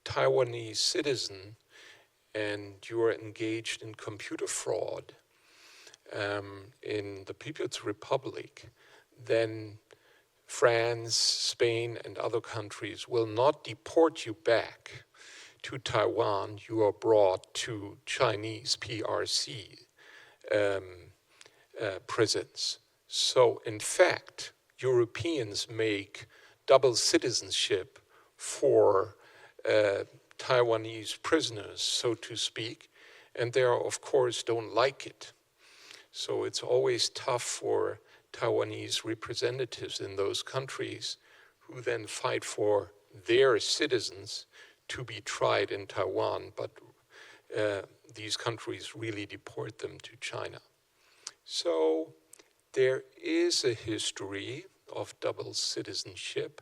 Taiwanese citizen and you are engaged in computer fraud in the People's Republic, then France, Spain, and other countries will not deport you back to Taiwan. You are brought to Chinese PRC prisons. So in fact, Europeans make double citizenship for Taiwanese prisoners, so to speak, and they, of course, don't like it. So it's always tough for Taiwanese representatives in those countries who then fight for their citizens to be tried in Taiwan, but these countries really deport them to China. So there is a history of double citizenship,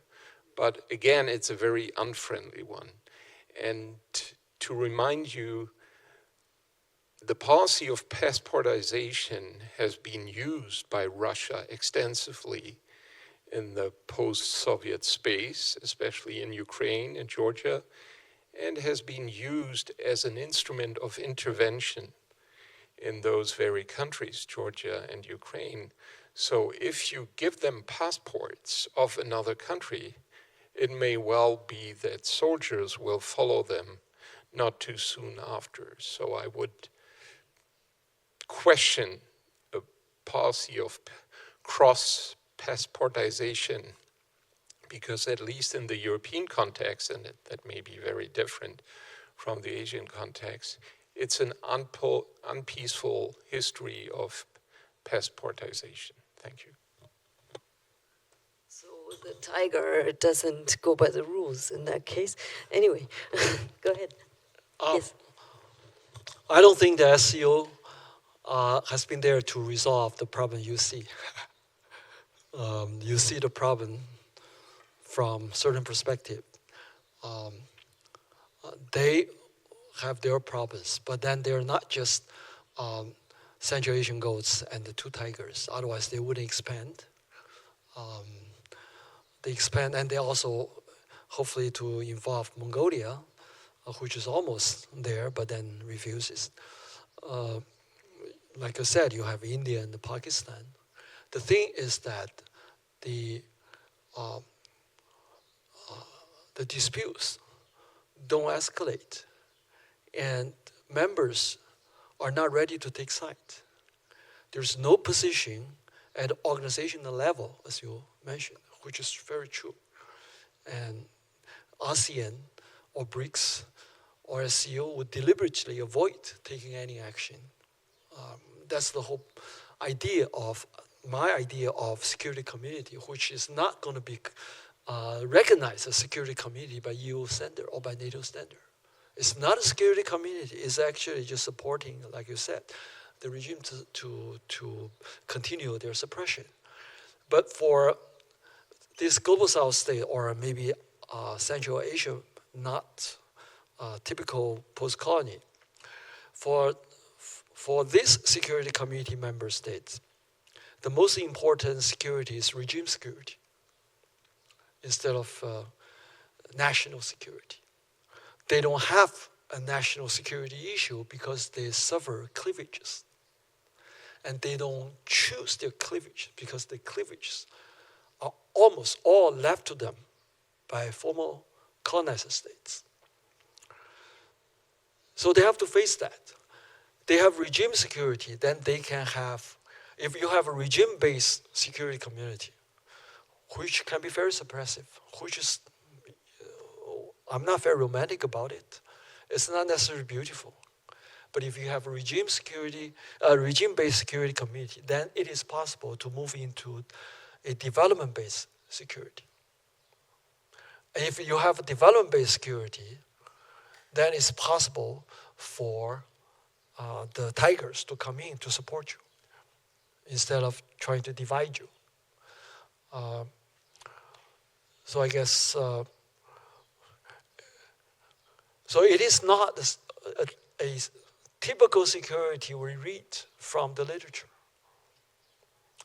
but again, it's a very unfriendly one. And to remind you, the policy of passportization has been used by Russia extensively in the post-Soviet space, especially in Ukraine and Georgia, and has been used as an instrument of intervention in those very countries, Georgia and Ukraine. So if you give them passports of another country, it may well be that soldiers will follow them not too soon after. So I would question a policy of cross-passportization, because at least in the European context, and that may be very different from the Asian context, it's an unpeaceful history of passportization. Thank you. So the tiger doesn't go by the rules in that case. Anyway, go ahead. Yes. I don't think the SCO has been there to resolve the problem you see. You see the problem from certain perspective. They have their problems, but then they're not just Central Asian goats and the two tigers. Otherwise, they wouldn't expand. They expand, and they also hopefully to involve Mongolia, which is almost there, but then refuses. Like I said, you have India and Pakistan. The thing is that the the disputes don't escalate, and members are not ready to take sides. There's no position at organizational level, as you mentioned, which is very true. And ASEAN or BRICS or SCO would deliberately avoid taking any action. That's the whole idea of, my idea of security community, which is not going to be recognized as security community by EU standard or by NATO standard. It's not a security community. It's actually just supporting, like you said, the regime to continue their suppression. But for this global South state, or maybe Central Asia, not typical post-colony, for this security community member states, the most important security is regime security instead of national security. They don't have a national security issue because they suffer cleavages. And they don't choose their cleavage because the cleavages are almost all left to them by former colonizer states. So they have to face that. They have regime security, then they can have, if you have a regime-based security community, which can be very suppressive, which is, I'm not very romantic about it. It's not necessarily beautiful. But if you have a regime-based security community, then it is possible to move into a development-based security. And if you have a development-based security, then it's possible for the tigers to come in to support you instead of trying to divide you. So I guess, so it is not a typical security we read from the literature.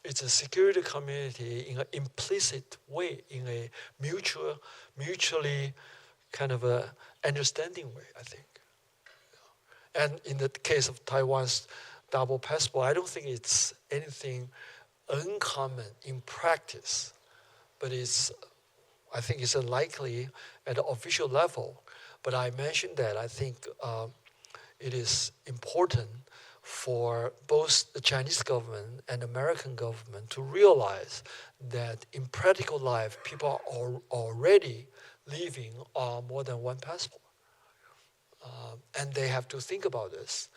It's a security community in an implicit way, in a mutually kind of a understanding way, I think. And in the case of Taiwan's double passport, I don't think it's anything uncommon in practice, but I think it's unlikely at the official level. But I mentioned that I think it is important for both the Chinese government and American government to realize that in practical life, people are already living on more than one passport. And they have to think about this,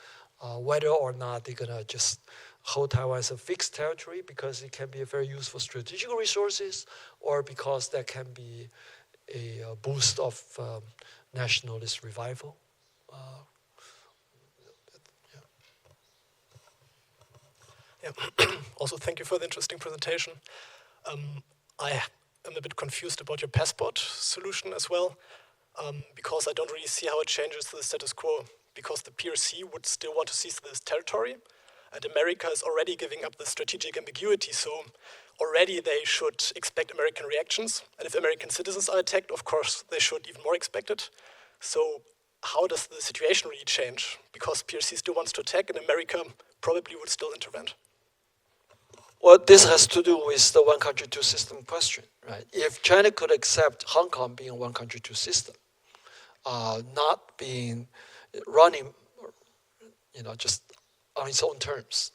whether or not they're going to just hold Taiwan as a fixed territory because it can be a very useful strategic resources, or because that can be a boost of nationalist revival. Also, thank you for the interesting presentation. I am a bit confused about your passport solution as well, because I don't really see how it changes the status quo, because the PRC would still want to seize this territory, and America is already giving up the strategic ambiguity, so already they should expect American reactions, and if American citizens are attacked, of course, they should even more expect it. So how does the situation really change? Because PRC still wants to attack, and America probably would still intervene. Well, this has to do with the one country, two system question, right? If China could accept Hong Kong being a one country, two system, not being running, just on its own terms,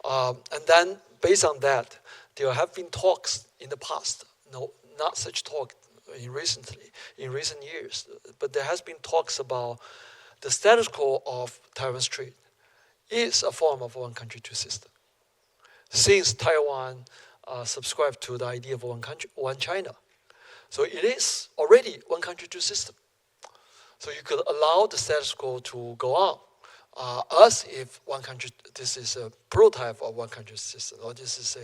and then based on that, there have been talks in the past. No, not such talk in recent years, but there has been talks about the status quo of Taiwan Strait is a form of one country, two system. Since Taiwan subscribed to the idea of one country, one China. So it is already one country, two system. So you could allow the status quo to go on as if one country, this is a prototype of one country system, or this is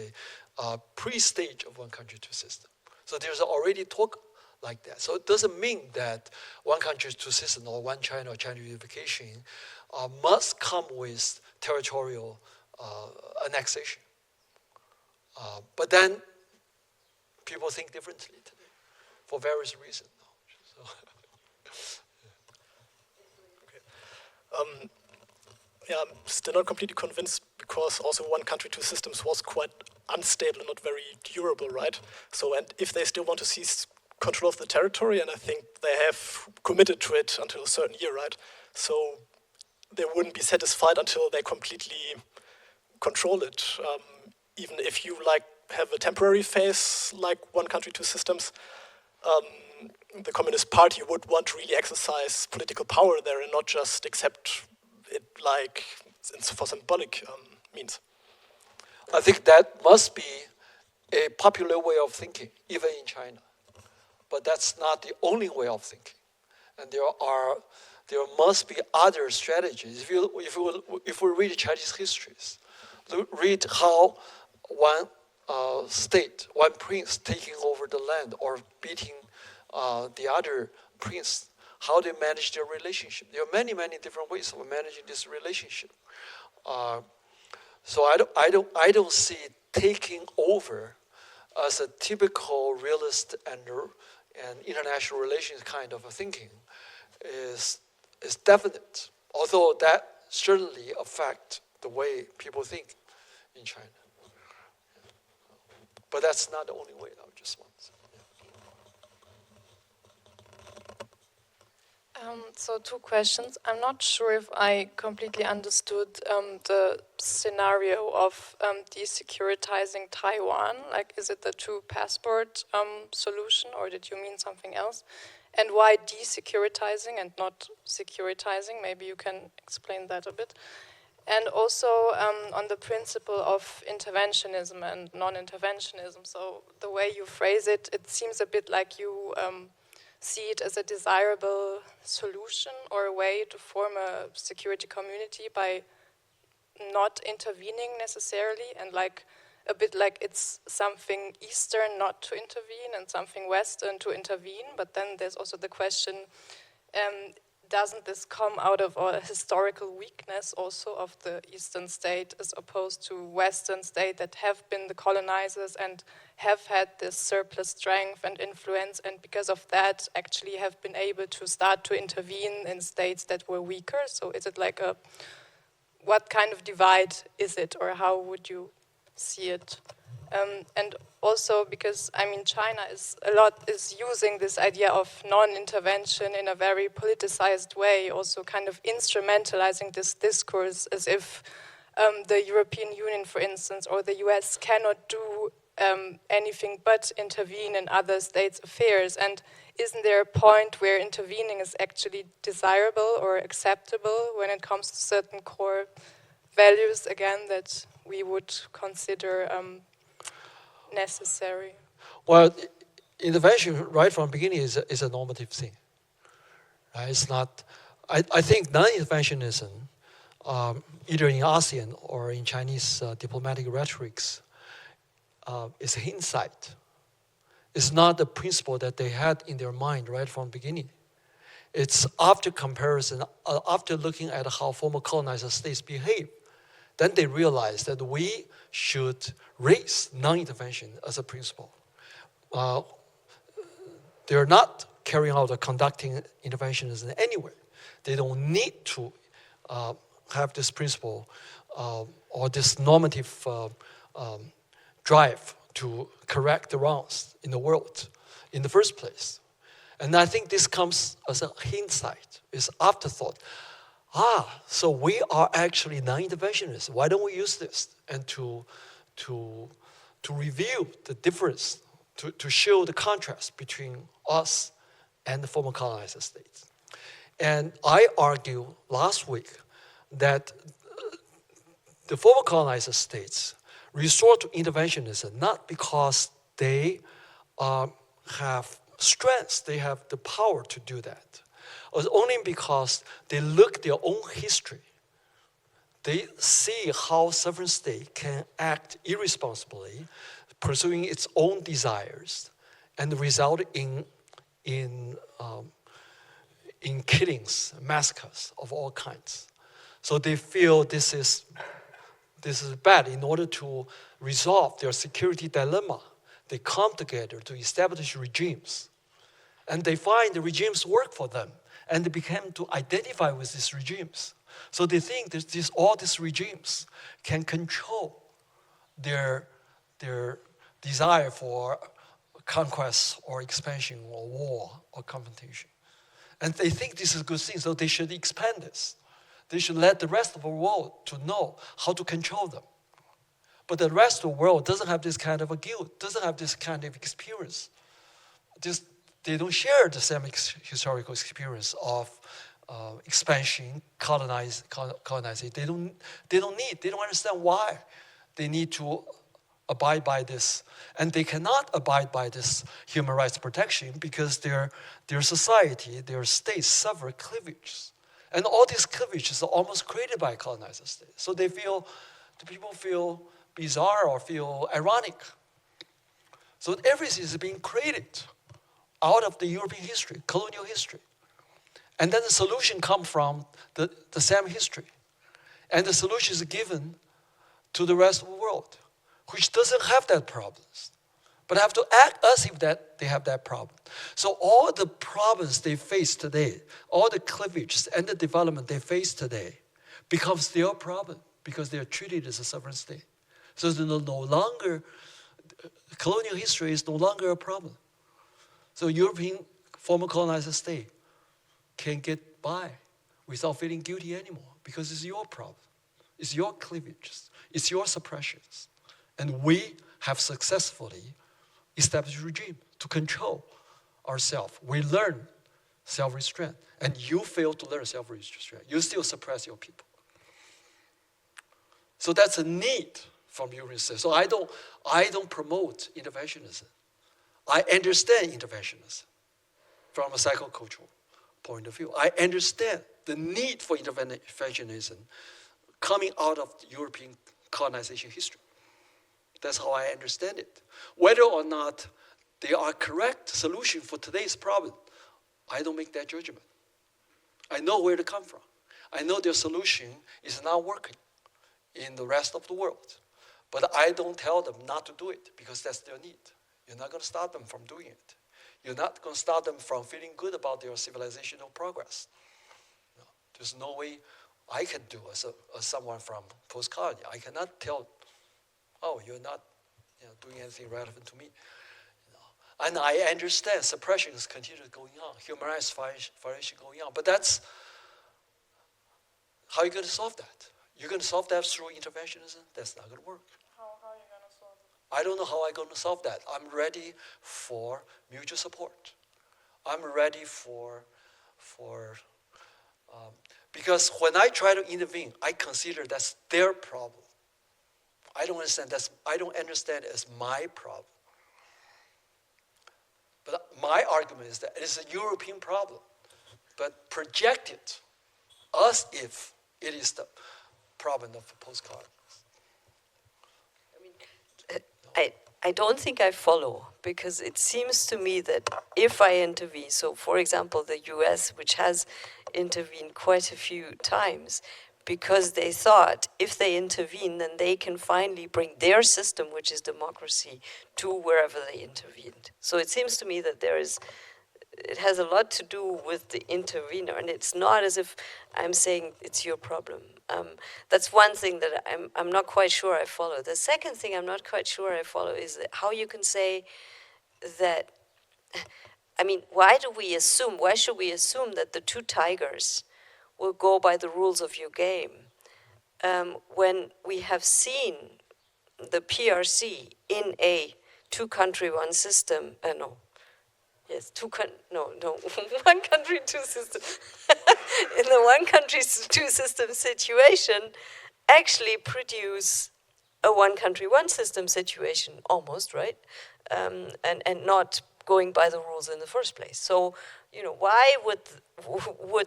a pre-stage of one country, two system. So there's already talk like that. So it doesn't mean that one country, two system, or one China, or China unification must come with territorial annexation. But then people think differently today for various reasons. So. Okay. I'm still not completely convinced, because also one country, two systems was quite unstable and not very durable, right? So, and if they still want to seize control of the territory, and I think they have committed to it until a certain year, right? So they wouldn't be satisfied until they completely control it. Even if you have a temporary phase, like one country, two systems, the Communist Party would want to really exercise political power there and not just accept it for symbolic means. I think that must be a popular way of thinking, even in China. But that's not the only way of thinking. And there must be other strategies. If we read Chinese histories, read how one state, one prince taking over the land or beating the other prince, how they manage their relationship. There are many, many different ways of managing this relationship. So I don't see taking over as a typical realist and international relations kind of a thinking is definite. Although that certainly affects the way people think in China. But that's not the only way, I just want to say. So 2 questions. I'm not sure if I completely understood the scenario of desecuritizing Taiwan. Like, is it the 2-passport solution, or did you mean something else? And why desecuritizing and not securitizing? Maybe you can explain that a bit. And also on the principle of interventionism and non-interventionism. So the way you phrase it, it seems a bit like you see it as a desirable solution or a way to form a security community by not intervening necessarily, and a bit like it's something Eastern not to intervene and something Western to intervene. But then there's also the question, doesn't this come out of a historical weakness also of the Eastern state as opposed to Western state that have been the colonizers and have had this surplus strength and influence, and because of that actually have been able to start to intervene in states that were weaker? So is it like what kind of divide is it, or how would you see it? And also because, China is using this idea of non-intervention in a very politicized way, also kind of instrumentalizing this discourse as if the European Union, for instance, or the US cannot do anything but intervene in other states' affairs. And isn't there a point where intervening is actually desirable or acceptable when it comes to certain core values, again, that we would consider necessary? Well, intervention right from the beginning is a normative thing. It's not. I think non-interventionism, either in ASEAN or in Chinese diplomatic rhetorics, is hindsight. It's not the principle that they had in their mind right from the beginning. It's after comparison, after looking at how former colonizer states behave, then they realize that we should raise non-intervention as a principle. They're not carrying out or conducting interventionism anywhere. They don't need to have this principle or this normative drive to correct the wrongs in the world in the first place. And I think this comes as a hindsight, it's afterthought. So we are actually non-interventionists. Why don't we use this? And to review the difference, to show the contrast between us and the former colonizer states. And I argue last week that the former colonizer states resort to interventionism not because they have strengths, they have the power to do that. It's only because they look at their own history. They see how sovereign state can act irresponsibly, pursuing its own desires, and result in killings, massacres of all kinds. So they feel this is bad. In order to resolve their security dilemma, they come together to establish regimes. And they find the regimes work for them. And they become to identify with these regimes. So they think that all these regimes can control their desire for conquest or expansion or war or confrontation. And they think this is a good thing, so they should expand this. They should let the rest of the world to know how to control them. But the rest of the world doesn't have this kind of a guilt, doesn't have this kind of experience. They don't share the same historical experience of expansion, colonizing. They don't understand why they need to abide by this. And they cannot abide by this human rights protection because their society, their states suffer cleavages. And all these cleavages are almost created by colonizer states. So the people feel bizarre or feel ironic. So everything is being created out of the European history, colonial history. And then the solution comes from the same history. And the solution is given to the rest of the world, which doesn't have that problems, but have to act as if that they have that problem. So all the problems they face today, all the cleavages and the development they face today becomes their problem because they are treated as a sovereign state. So no longer, colonial history is no longer a problem. So European former colonizer state can't get by without feeling guilty anymore because it's your problem. It's your cleavages. It's your suppressions. And we have successfully established a regime to control ourselves. We learn self-restraint. And you fail to learn self-restraint. You still suppress your people. So that's a need from European states. So I don't promote interventionism. I understand interventionism from a psychocultural point of view. I understand the need for interventionism coming out of European colonization history. That's how I understand it. Whether or not they are correct solution for today's problem, I don't make that judgment. I know where to come from. I know their solution is not working in the rest of the world. But I don't tell them not to do it because that's their need. You're not going to stop them from doing it. You're not going to stop them from feeling good about their civilizational progress. No, there's no way I can do as someone from post-colony. I cannot tell, oh, you're not doing anything relevant to me. And I understand suppression is continually going on, human rights violation going on. But that's, how are you going to solve that? You're going to solve that through interventionism? That's not going to work. How are you going to solve it? I don't know how I'm going to solve that. I'm ready for mutual support. I'm ready because when I try to intervene, I consider that's their problem. I don't understand it as my problem. But my argument is that it is a European problem, but projected as if it is the problem of post-colonialism. I don't think I follow, because it seems to me that if I intervene, so for example, the US, which has intervened quite a few times, because they thought if they intervene, then they can finally bring their system, which is democracy, to wherever they intervened. So it seems to me that it has a lot to do with the intervener, and it's not as if I'm saying it's your problem. That's one thing that I'm not quite sure I follow. The second thing I'm not quite sure I follow is how you can say that, I mean, why should we assume that the two tigers will go by the rules of your game when we have seen the PRC in a two-country, one system, one country, two systems. In the one country, two system situation, actually produce a one country, one system situation, almost, right? And not going by the rules in the first place. So, why would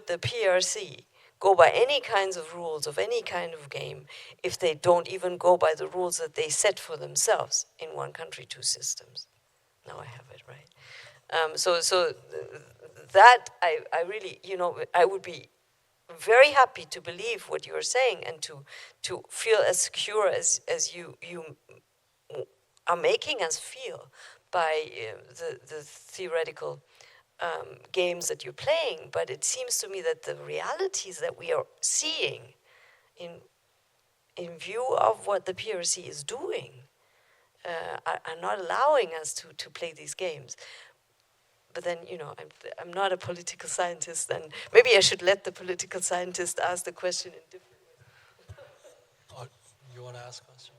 the PRC go by any kinds of rules of any kind of game if they don't even go by the rules that they set for themselves in one country, two systems? Now I have it, right? So that I really, I would be very happy to believe what you are saying and to feel as secure as you are making us feel by the theoretical games that you're playing. But it seems to me that the realities that we are seeing in view of what the PRC is doing are not allowing us to play these games. But then, you know, I'm not a political scientist, and maybe I should let the political scientist ask the question in different ways. You want to ask a question?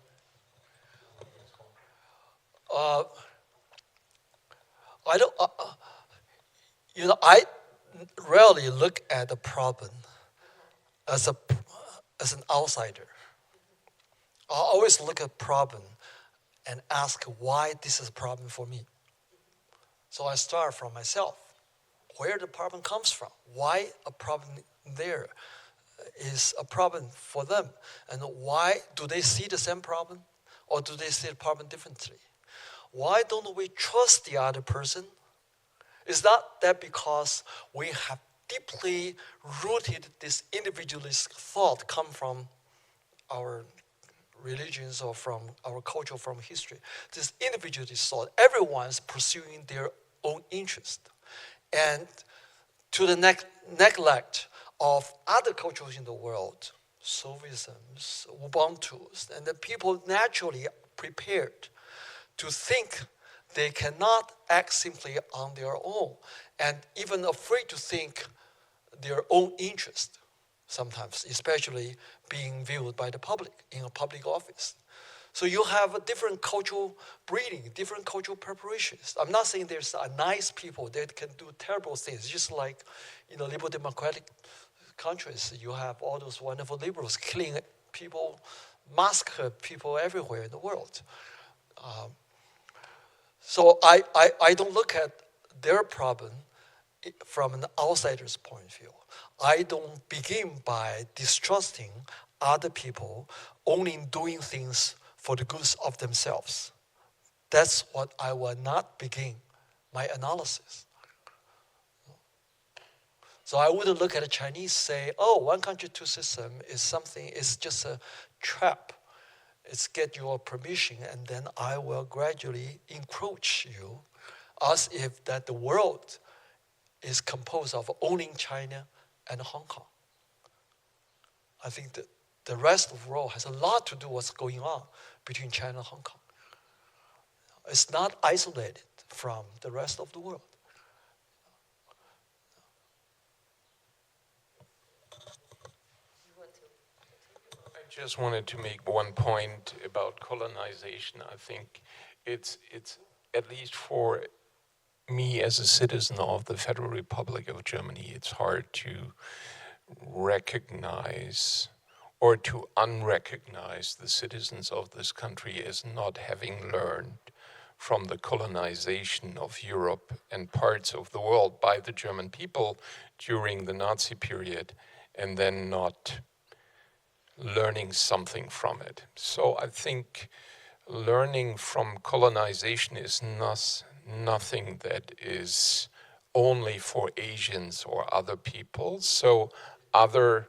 I don't. You know, I rarely look at the problem as an outsider. I always look at problem and ask why this is a problem for me. So I start from myself, where the problem comes from, why a problem there is a problem for them, and why do they see the same problem, or do they see the problem differently? Why don't we trust the other person? Is not that because we have deeply rooted this individualist thought come from our religions or from our culture, from history. This individualist thought, everyone's pursuing their own interest. And to the neglect of other cultures in the world, Sufisms, Ubuntu's, and the people naturally prepared to think they cannot act simply on their own, and even afraid to think their own interest, sometimes, especially being viewed by the public in a public office. So you have a different cultural breeding, different cultural preparations. I'm not saying there's a nice people that can do terrible things, just like in the liberal democratic countries, you have all those wonderful liberals killing people, massacre people everywhere in the world. So I don't look at their problem from an outsider's point of view. I don't begin by distrusting other people only doing things for the goods of themselves. That's what I will not begin my analysis. So I wouldn't look at a Chinese say, oh, one country, two system is something, it's just a trap. It's get your permission, and then I will gradually encroach you, as if that the world is composed of only China and Hong Kong. I think that the rest of the world has a lot to do with what's going on between China and Hong Kong. It's not isolated from the rest of the world. I just wanted to make one point about colonization. I think it's at least for me as a citizen of the Federal Republic of Germany, it's hard to recognize or to unrecognize the citizens of this country as not having learned from the colonization of Europe and parts of the world by the German people during the Nazi period, and then not learning something from it. So I think learning from colonization is nothing that is only for Asians or other people. So other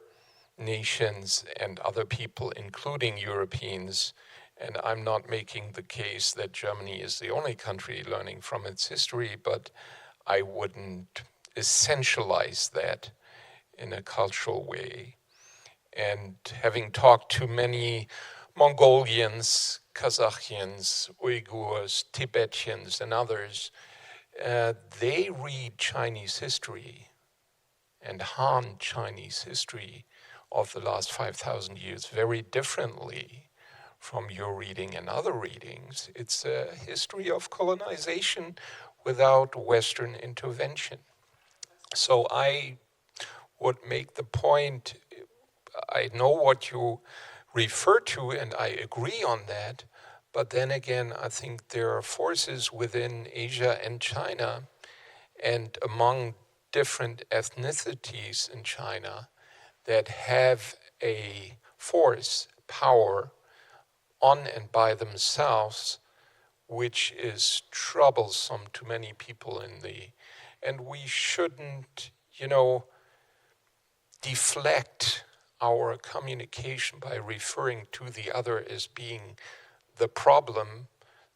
nations and other people, including Europeans, and I'm not making the case that Germany is the only country learning from its history, but I wouldn't essentialize that in a cultural way. And having talked to many Mongolians, Kazakhs, Uyghurs, Tibetans, and others, they read Chinese history and Han Chinese history of the last 5,000 years very differently from your reading and other readings. It's a history of colonization without Western intervention. So I would make the point, I know what you refer to and I agree on that, but then again, I think there are forces within Asia and China and among different ethnicities in China that have a force, power on and by themselves, which is troublesome to many people and we shouldn't, deflect our communication by referring to the other as being the problem.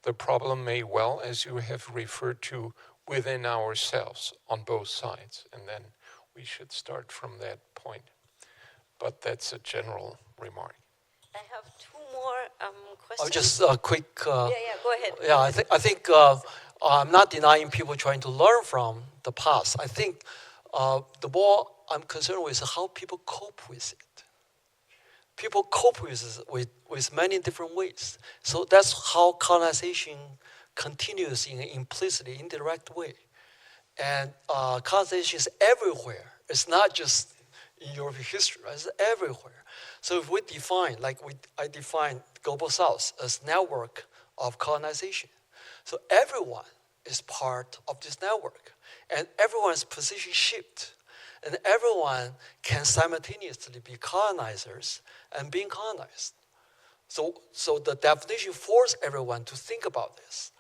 The problem may well, as you have referred to, within ourselves on both sides. And then we should start from that point. But that's a general remark. I have two more questions. Just a quick. Yeah, go ahead. Yeah, I think I'm not denying people trying to learn from the past. I think the more I'm concerned with how people cope with it. People cope with many different ways. So that's how colonization continues in an implicitly indirect way. And colonization is everywhere. It's not just in European history, right? It's everywhere. So if we define, I define Global South as network of colonization. So everyone is part of this network. And everyone's position shifts. And everyone can simultaneously be colonizers and being colonized. So the definition forces everyone to think about this.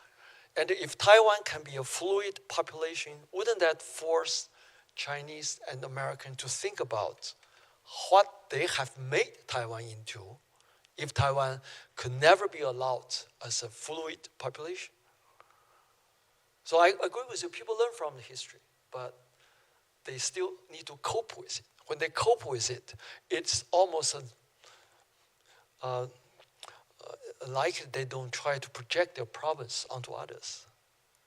And if Taiwan can be a fluid population, wouldn't that force Chinese and American to think about what they have made Taiwan into if Taiwan could never be allowed as a fluid population? So I agree with you, people learn from the history, but they still need to cope with it. When they cope with it, it's almost like they don't try to project their problems onto others.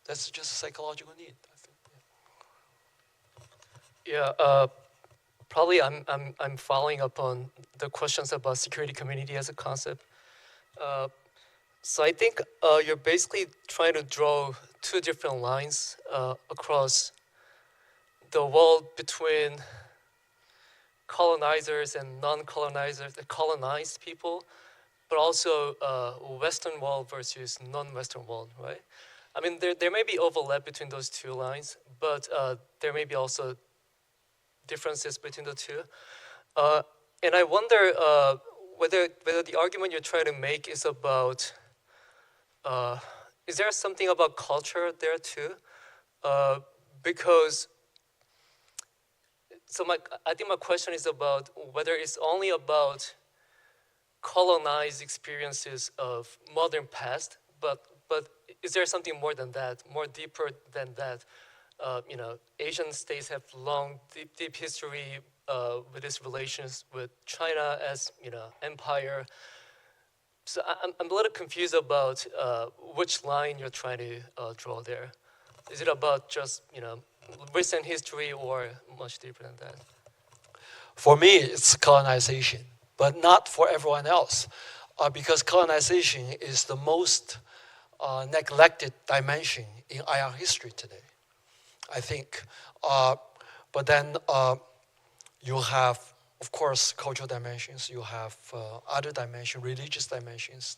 That's just a psychological need, I think. Yeah, probably I'm following up on the questions about security community as a concept. So I think you're basically trying to draw two different lines across the world between colonizers and non-colonizers, the colonized people, but also Western world versus non-Western world, right? I mean, there may be overlap between those two lines, but there may be also differences between the two. And I wonder whether the argument you're trying to make is about, is there something about culture there too? Because, so I think my question is about whether it's only about colonized experiences of modern past, but is there something more than that, more deeper than that? Asian states have long, deep history with its relations with China as, empire. So I'm a little confused about which line you're trying to draw there. Is it about just, recent history or much deeper than that? For me, it's colonization, but not for everyone else, because colonization is the most neglected dimension in IR history today, I think. But then you have, of course, cultural dimensions. You have other dimensions, religious dimensions.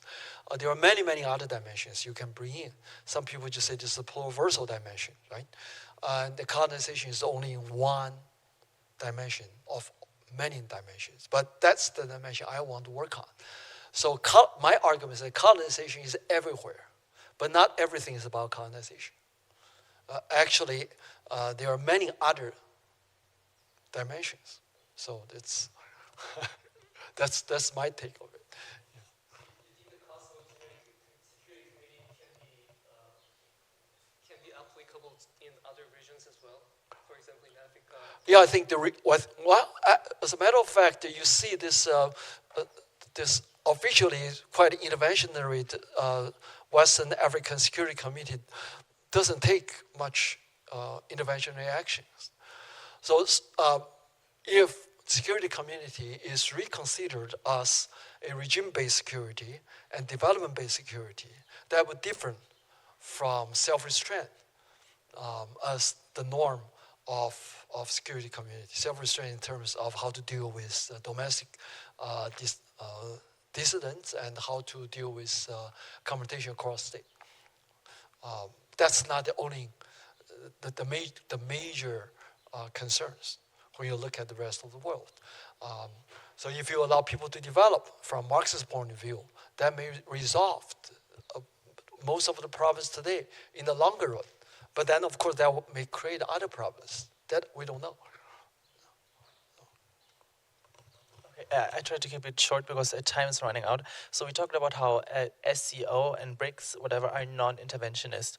There are many, many other dimensions you can bring in. Some people just say this is a pluriversal dimension, right? The colonization is only one dimension of many dimensions. But that's the dimension I want to work on. So my argument is that colonization is everywhere, but not everything is about colonization. Actually, there are many other dimensions. So it's that's my take of it. Do you think the concept of security community can be applicable in other regions as well? For example, in Africa. Yeah, I think as a matter of fact, you see this this officially quite interventionary Western African Security Committee doesn't take much interventionary actions. So if security community is reconsidered as a regime-based security and development-based security, that would differ from self-restraint as the norm of security community. Self-restraint in terms of how to deal with domestic dissidents and how to deal with confrontation across state. That's not the only, the major concerns when you look at the rest of the world. So if you allow people to develop from Marxist point of view, that may resolve most of the problems today in the longer run. But then, of course, that may create other problems that we don't know. I try to keep it short because time is running out. So we talked about how SCO and BRICS, whatever, are non-interventionist.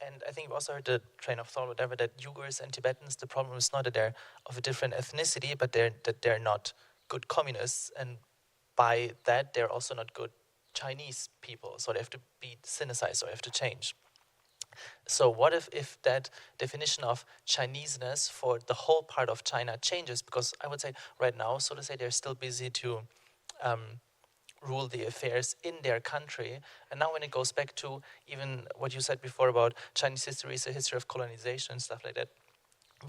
And I think we also heard the train of thought, whatever, that Uyghurs and Tibetans, the problem is not that they're of a different ethnicity, but that they're not good communists. And by that, they're also not good Chinese people, so they have to be Sinicized or have to change. So what if that definition of Chineseness for the whole part of China changes? Because I would say right now, so to say, they're still busy to rule the affairs in their country. And now when it goes back to even what you said before about Chinese history is a history of colonization and stuff like that,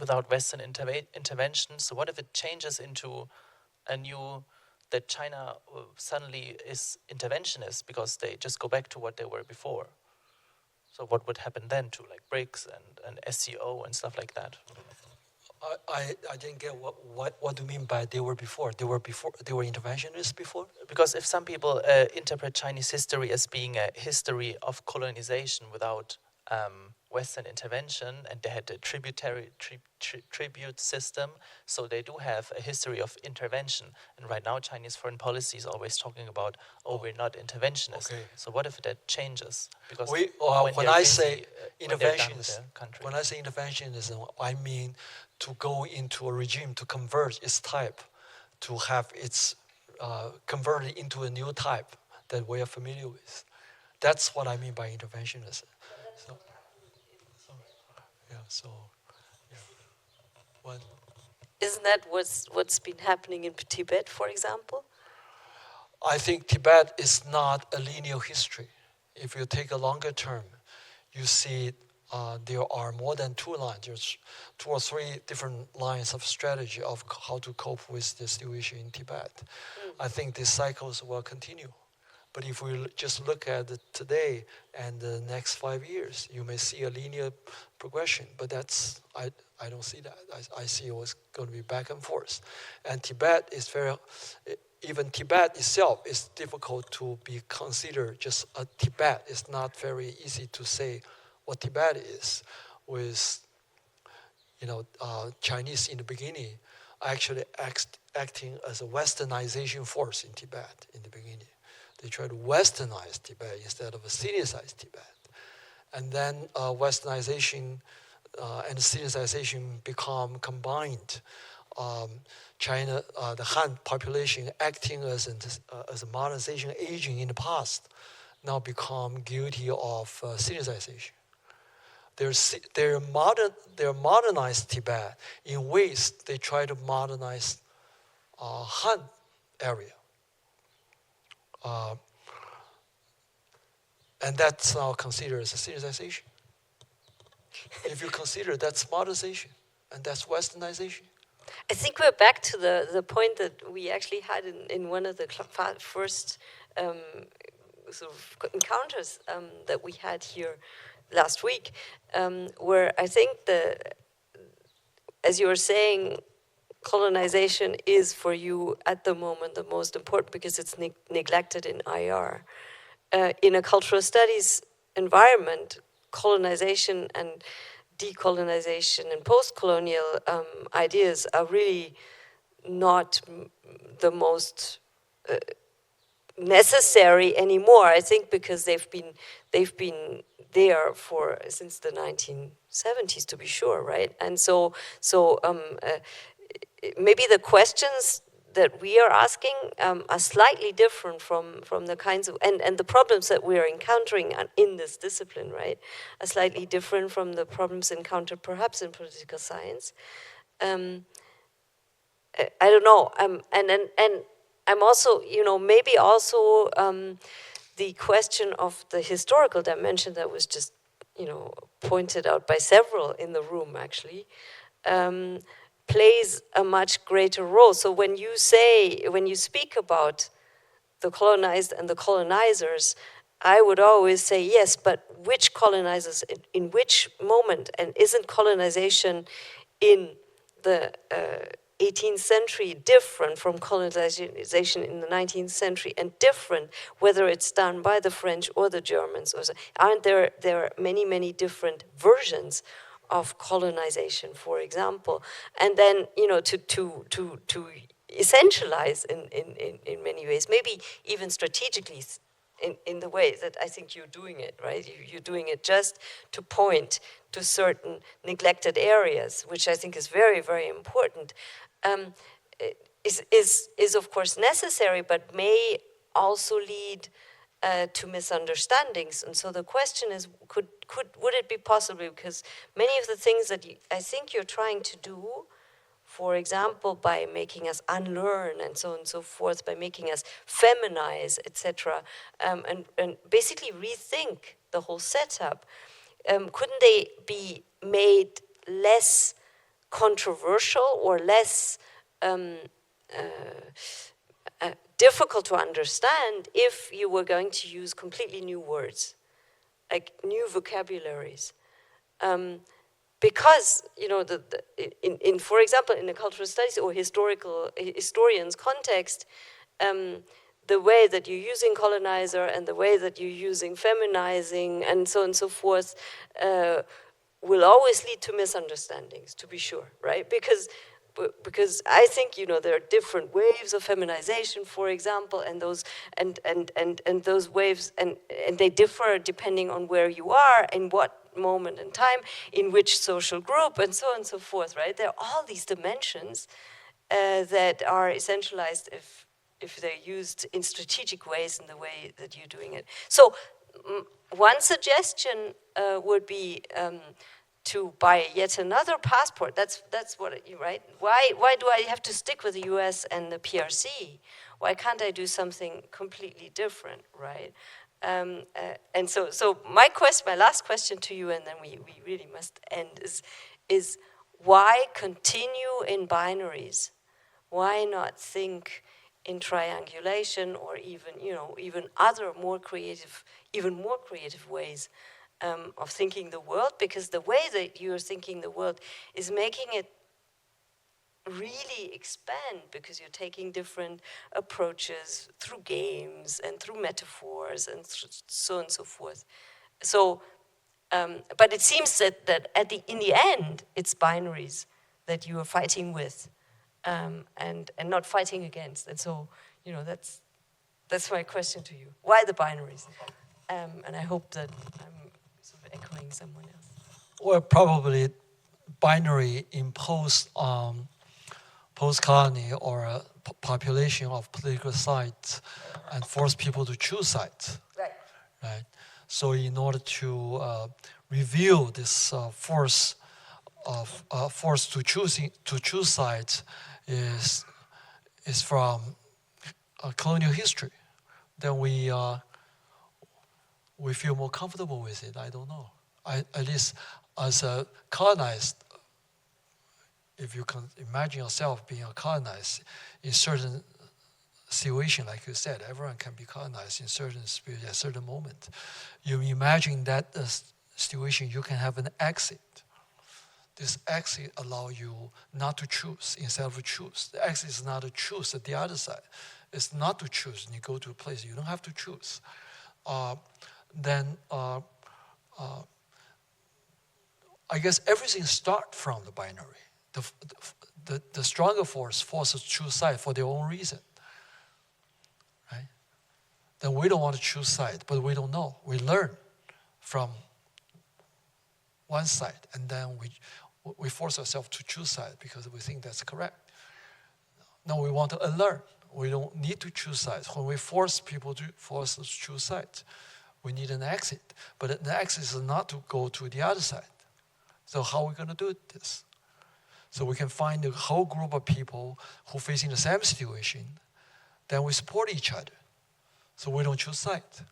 without Western intervention. So what if it changes into a new, that China suddenly is interventionist because they just go back to what they were before? So what would happen then to like BRICS and SCO and stuff like that? I didn't get what do you mean by they were before? They were interventionists before? Because if some people interpret Chinese history as being a history of colonization without Western intervention, and they had a tribute system, so they do have a history of intervention. And right now, Chinese foreign policy is always talking about, we're not interventionists. Okay. So what if that changes? Because when I say interventionism, I mean to go into a regime to convert its type, to have its converted into a new type that we are familiar with. That's what I mean by interventionism. Isn't that what's been happening in Tibet, for example? I think Tibet is not a linear history. If you take a longer term, you see there are more than two lines. There's 2 or 3 different lines of strategy of how to cope with the situation in Tibet. I think these cycles will continue. But if we just look at today and the next 5 years, you may see a linear progression. But that's, I don't see that. I see it was going to be back and forth. And Tibet is even Tibet itself is difficult to be considered just a Tibet. It's not very easy to say what Tibet is with, Chinese in the beginning actually acting as a westernization force in Tibet in the beginning. They try to westernize Tibet instead of Sinicize Tibet. And then westernization and Sinicization become combined. China, the Han population acting as a modernization agent in the past, now become guilty of Sinicization. They're modernized Tibet in ways they try to modernize Han area. And that's now considered as a Sinicization. If you consider that's modernization and that's westernization. I think we're back to the point that we actually had in one of the first sort of encounters that we had here last week, where I think as you were saying, colonization is for you at the moment the most important because it's neglected in IR. In a cultural studies environment, colonization and decolonization and post-colonial ideas are really not the most necessary anymore. I think because they've been there since the 1970s, to be sure, right? And so maybe the questions that we are asking are slightly different from the kinds of, and the problems that we are encountering in this discipline, right, are slightly different from the problems encountered perhaps in political science. I don't know, and I'm also, maybe also the question of the historical dimension that was just, pointed out by several in the room, actually, plays a much greater role. So when you speak about the colonized and the colonizers, I would always say, yes, but which colonizers, in which moment? And isn't colonization in the 18th century different from colonization in the 19th century, and different whether it's done by the French or the Germans? Or so? Aren't there are many, many different versions of colonization, for example, and then to essentialize in many ways, maybe even strategically, in the way that I think you're doing it, right? You're doing it just to point to certain neglected areas, which I think is very, very important. is of course necessary, but may also lead to misunderstandings. And so the question is, would it be possible, because many of the things that I think you're trying to do, for example, by making us unlearn and so on and so forth, by making us feminize, etc., and basically rethink the whole setup, couldn't they be made less controversial or less difficult to understand if you were going to use completely new words, like new vocabularies? Because, you know, for example, in the cultural studies or historians' context, the way that you're using colonizer and the way that you're using feminizing and so on and so forth will always lead to misunderstandings, to be sure, right? Because I think, you know, there are different waves of feminization, for example, and those and those waves and they differ depending on where you are and what moment in time, in which social group, and so on and so forth, right? There are all these dimensions that are essentialized if they're used in strategic ways in the way that you're doing it. So one suggestion would be to buy yet another passport. That's what you right. Why do I have to stick with the U.S. and the PRC? Why can't I do something completely different, right? And so my last question to you, and then we really must end, is why continue in binaries? Why not think in triangulation or even other even more creative ways of thinking the world? Because the way that you're thinking the world is making it really expand, because you're taking different approaches through games and through metaphors and so on and so forth. So, but it seems that in the end, it's binaries that you are fighting with, and not fighting against. And so, you know, that's my question to you. Why the binaries? And I hope that I'm sort of echoing someone else. Well, probably binary imposed on post-colony or a population of political sites and force people to choose sides. Right. So in order to reveal this force to choose sides is from colonial history. Then we feel more comfortable with it. I don't know. At least as a colonized, if you can imagine yourself being a colonized in certain situation, like you said, everyone can be colonized in certain spirit at a certain moment. You imagine that situation, you can have an exit. This exit allows you not to choose instead of choose. The exit is not to choose at the other side. It's not to choose. You go to a place you don't have to choose. I guess everything starts from the binary. The stronger force forces to choose side for their own reason, right? Then we don't want to choose side, but we don't know. We learn from one side, and then we force ourselves to choose side because we think that's correct. Now we want to unlearn. We don't need to choose sides. When we force people to choose sides, we need an exit. But the exit is not to go to the other side. So how are we going to do this? So we can find a whole group of people who are facing the same situation. Then we support each other. So we don't choose sides.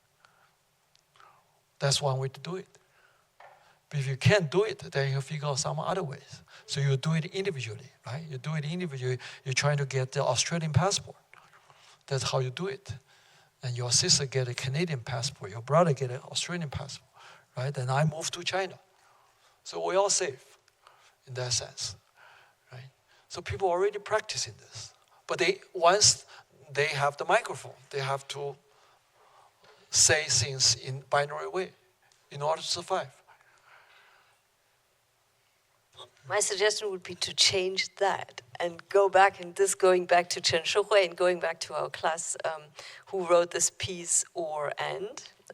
That's one way to do it. But if you can't do it, then you figure out some other ways. So you do it individually, right? You do it individually. You're trying to get the Australian passport. That's how you do it. And your sister get a Canadian passport. Your brother get an Australian passport, right? And I moved to China. So we're all safe in that sense, right? So people are already practicing this. But once they have the microphone, they have to say things in binary way in order to survive. My suggestion would be to change that and go back, and this going back to Chen Shihui and going back to our class who wrote this piece Or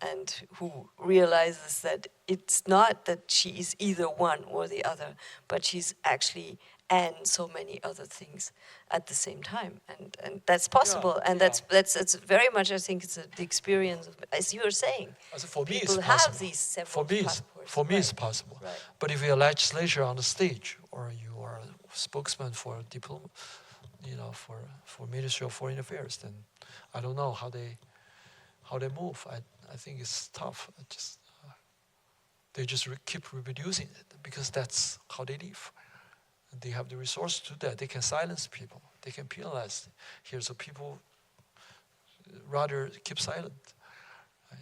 and who realizes that it's not that she is either one or the other, but she's actually and so many other things at the same time, and that's possible, and that's very much, I think, it's the experience of, as you were saying. Also for me, people it's have possible. these several passports. For me, it's possible. Right. But if you're a legislature on the stage, or you are a spokesman for a diploma, for Ministry of Foreign Affairs, then I don't know how they move. I think it's tough. They just keep reproducing it because that's how they live. And they have the resources to do that. They can silence people. They can penalize here, so people rather keep silent. Right?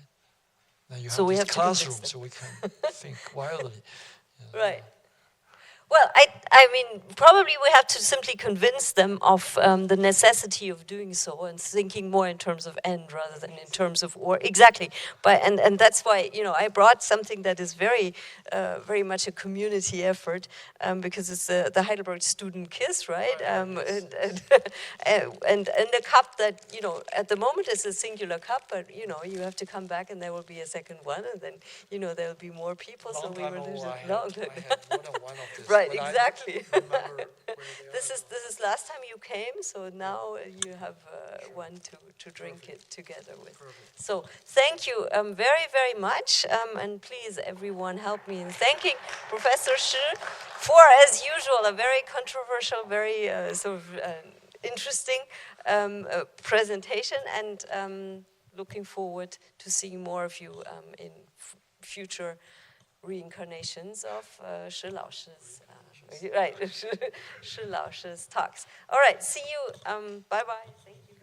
Now you have this classroom, so we can think wildly. Right. Well, I mean, probably we have to simply convince them of the necessity of doing so and thinking more in terms of end rather than in terms of or. Exactly. But and that's why I brought something that is very, very much a community effort because it's the Heidelberg student kiss, right? And a cup that at the moment is a singular cup, but you have to come back and there will be a second one, and then there will be more people. Long so we time will ago, do I had long. more than one of this. Right, but exactly. I don't remember where they This is last time you came, so now you have one to drink it together with. Perfect. So thank you very, very much, and please everyone help me in thanking Professor Shi for, as usual, a very controversial, very sort of interesting presentation, and looking forward to seeing more of you in future reincarnations of Shi Laoshi's right, Shi Laoshi's talks. All right, see you. Bye bye. Thank you.